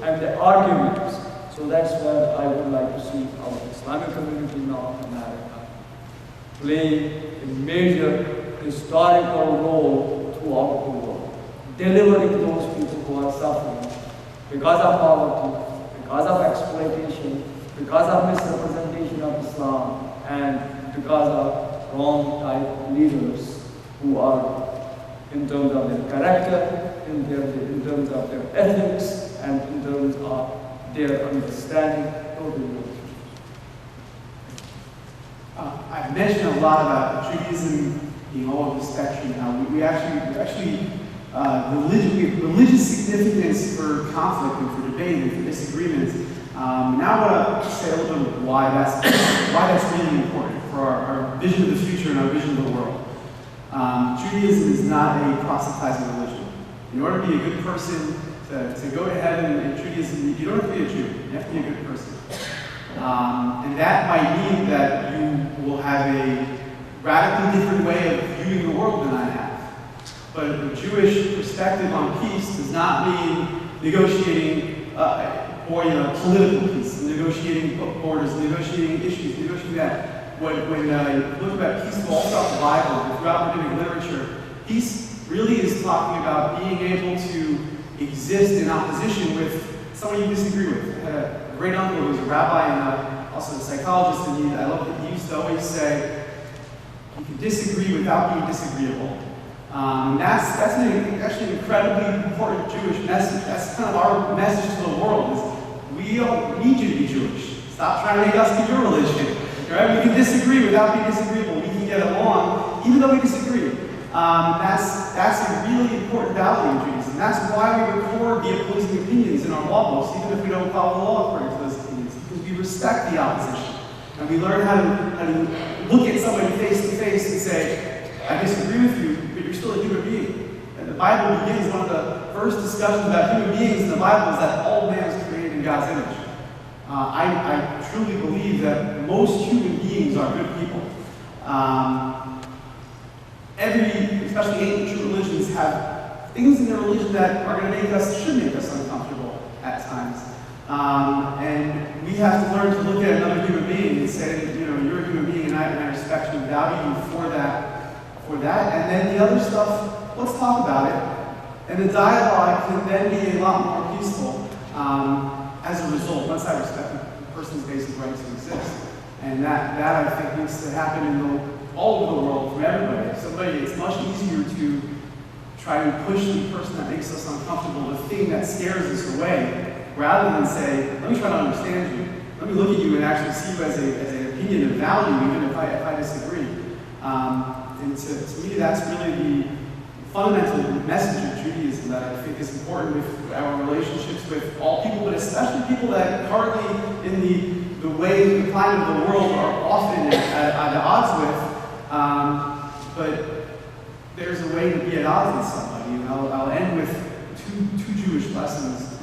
and the arguments. So that's where I would like to see our Islamic community in North America play a major historical role throughout the world, delivering those people who are suffering because of poverty, because of exploitation, because of misrepresentation of Islam, and because of wrong type leaders who are, in terms of their character, in terms of their ethics, and in terms of their understanding, totally wrong. I've mentioned a lot about Judaism being all over the spectrum. We actually religious significance for conflict and for debate and for disagreements. Now I want to say a little bit of why that's really important for our vision of the future and our vision of the world. Judaism is not a proselytizing religion. In order to be a good person, to go to heaven in Judaism, you don't have to be a Jew. You have to be a good person. And that might mean that you will have a radically different way of viewing the world than I have. But a Jewish perspective on peace does not mean negotiating political peace, negotiating borders, negotiating issues, negotiating that. When you look at peace all throughout the Bible, throughout rabbinic literature, peace really is talking about being able to exist in opposition with someone you disagree with. I had a great uncle who was a rabbi and also a psychologist, and I love that he used to always say, you can disagree without being disagreeable. That's actually an incredibly important Jewish message. That's kind of our message to the world, is we don't need you to be Jewish. Stop trying to make us be your religion. Right? We can disagree without being disagreeable. We can get along even though we disagree. That's a really important value in Judaism. That's why we record the opposing opinions in our law books, even if we don't follow the law according to those opinions, because we respect the opposition. And we learn how to look at somebody face to face and say, I disagree with you, but you're still a human being. And the Bible begins, one of the first discussions about human beings in the Bible is that all man is created in God's image. I truly believe that most human beings are good people. Especially ancient religions, have things in their religion that are going to should make us uncomfortable at times. And we have to learn to look at another human being and say, you're a human being and I respect you and value you for that. And then the other stuff, let's talk about it. And the dialogue can then be a lot more peaceful as a result, once I respect the person's basic right to exist. And that I think needs to happen all over the world from everybody. It's much easier to try to push the person that makes us uncomfortable, the thing that scares us away, rather than say, let me try to understand you. Let me look at you and actually see you as an opinion of value, even if I disagree. And to me, that's really the fundamental message of Judaism that I think is important with our relationships with all people, but especially people that currently in the way, the climate of the world are often at odds with. But there's a way to be at odds with somebody. And I'll end with two Jewish lessons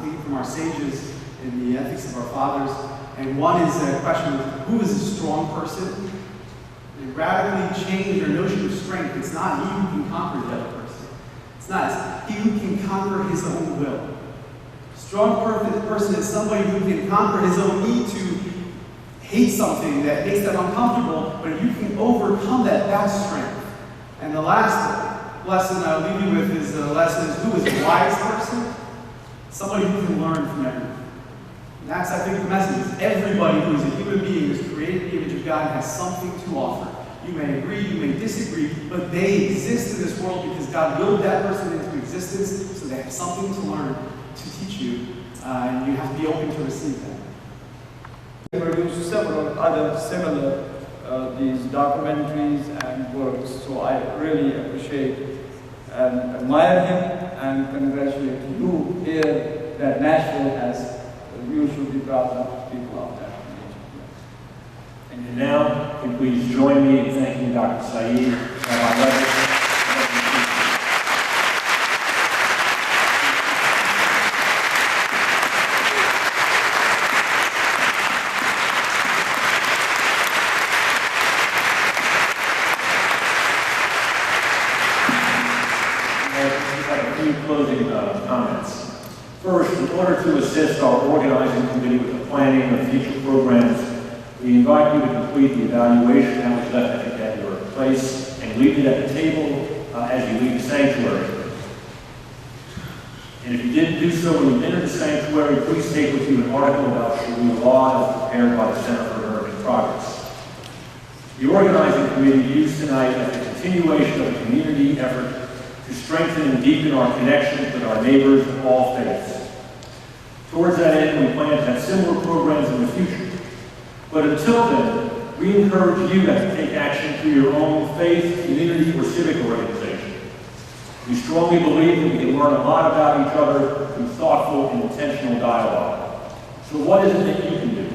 taken from our sages in the ethics of our fathers. And one is a question of who is a strong person? They radically change their notion of strength. It's not he who can conquer the other person. It's not he who can conquer his own will. A strong person is somebody who can conquer his own need to hate something that makes them uncomfortable, but if you can overcome that's strength. And the last lesson I'll leave you with is the lesson is who is a wise person? Somebody who can learn from everyone. And that's, I think, the message is everybody who is a human being who is created in the image of God has something to offer. You may agree, you may disagree, but they exist in this world because God willed that person into existence, so they have something to learn, to teach you, and you have to be open to receive that. We produced several other similar these documentaries and works, so I really appreciate and admire him and congratulate you here that Nashville has. You should be proud of people out there. And now, can you please join me in thanking Dr. Saeed, Rabbi Levitt. Closing comments. First, in order to assist our organizing committee with the planning of future programs, we invite you to complete the evaluation that was left, I think, at your place, and leave it at the table as you leave the sanctuary. And if you didn't do so when you entered the sanctuary, please take with you an article about Sharia law as prepared by the Center for American Progress. The organizing committee views tonight as a continuation of a community effort to strengthen and deepen our connections with our neighbors of all faiths. Towards that end, we plan to have similar programs in the future. But until then, we encourage you to take action through your own faith, community, or civic organization. We strongly believe that we can learn a lot about each other through thoughtful and intentional dialogue. So what is it that you can do?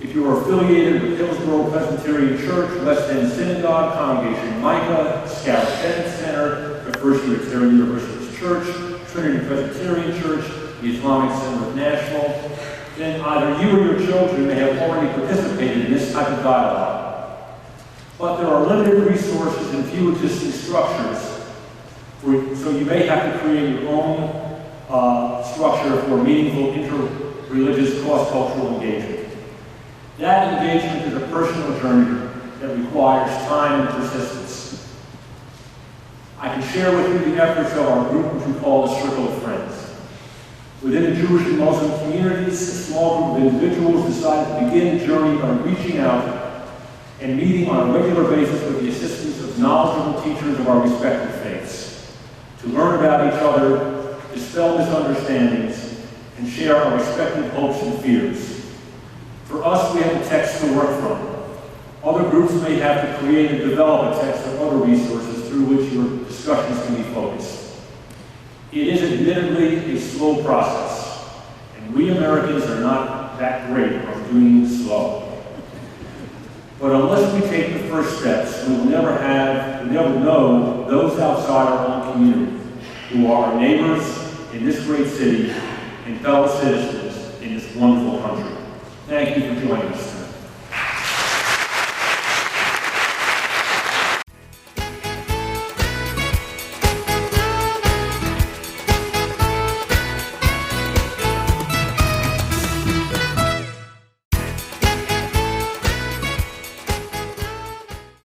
If you are affiliated with Hillsborough Presbyterian Church, West End Synagogue, Congregation Micah, Scout Bennett Center, the First Unitarian Universalist Church, Trinity Presbyterian Church, the Islamic Center of Nashville, then either you or your children may have already participated in this type of dialogue. But there are limited resources and few existing structures, so you may have to create your own structure for meaningful inter-religious cross-cultural engagement. That engagement is a personal journey that requires time and persistence. I can share with you the efforts of our group, which we call the Circle of Friends. Within the Jewish and Muslim communities, a small group of individuals decided to begin a journey by reaching out and meeting on a regular basis with the assistance of knowledgeable teachers of our respective faiths, to learn about each other, dispel misunderstandings, and share our respective hopes and fears. For us, we have a text to work from. Other groups may have to create and develop a text or other resources through which your discussions can be focused. It is admittedly a slow process, and we Americans are not that great at doing slow. But unless we take the first steps, we will never know those outside our own community, who are our neighbors in this great city and fellow citizens in this wonderful country. Thank you for joining us.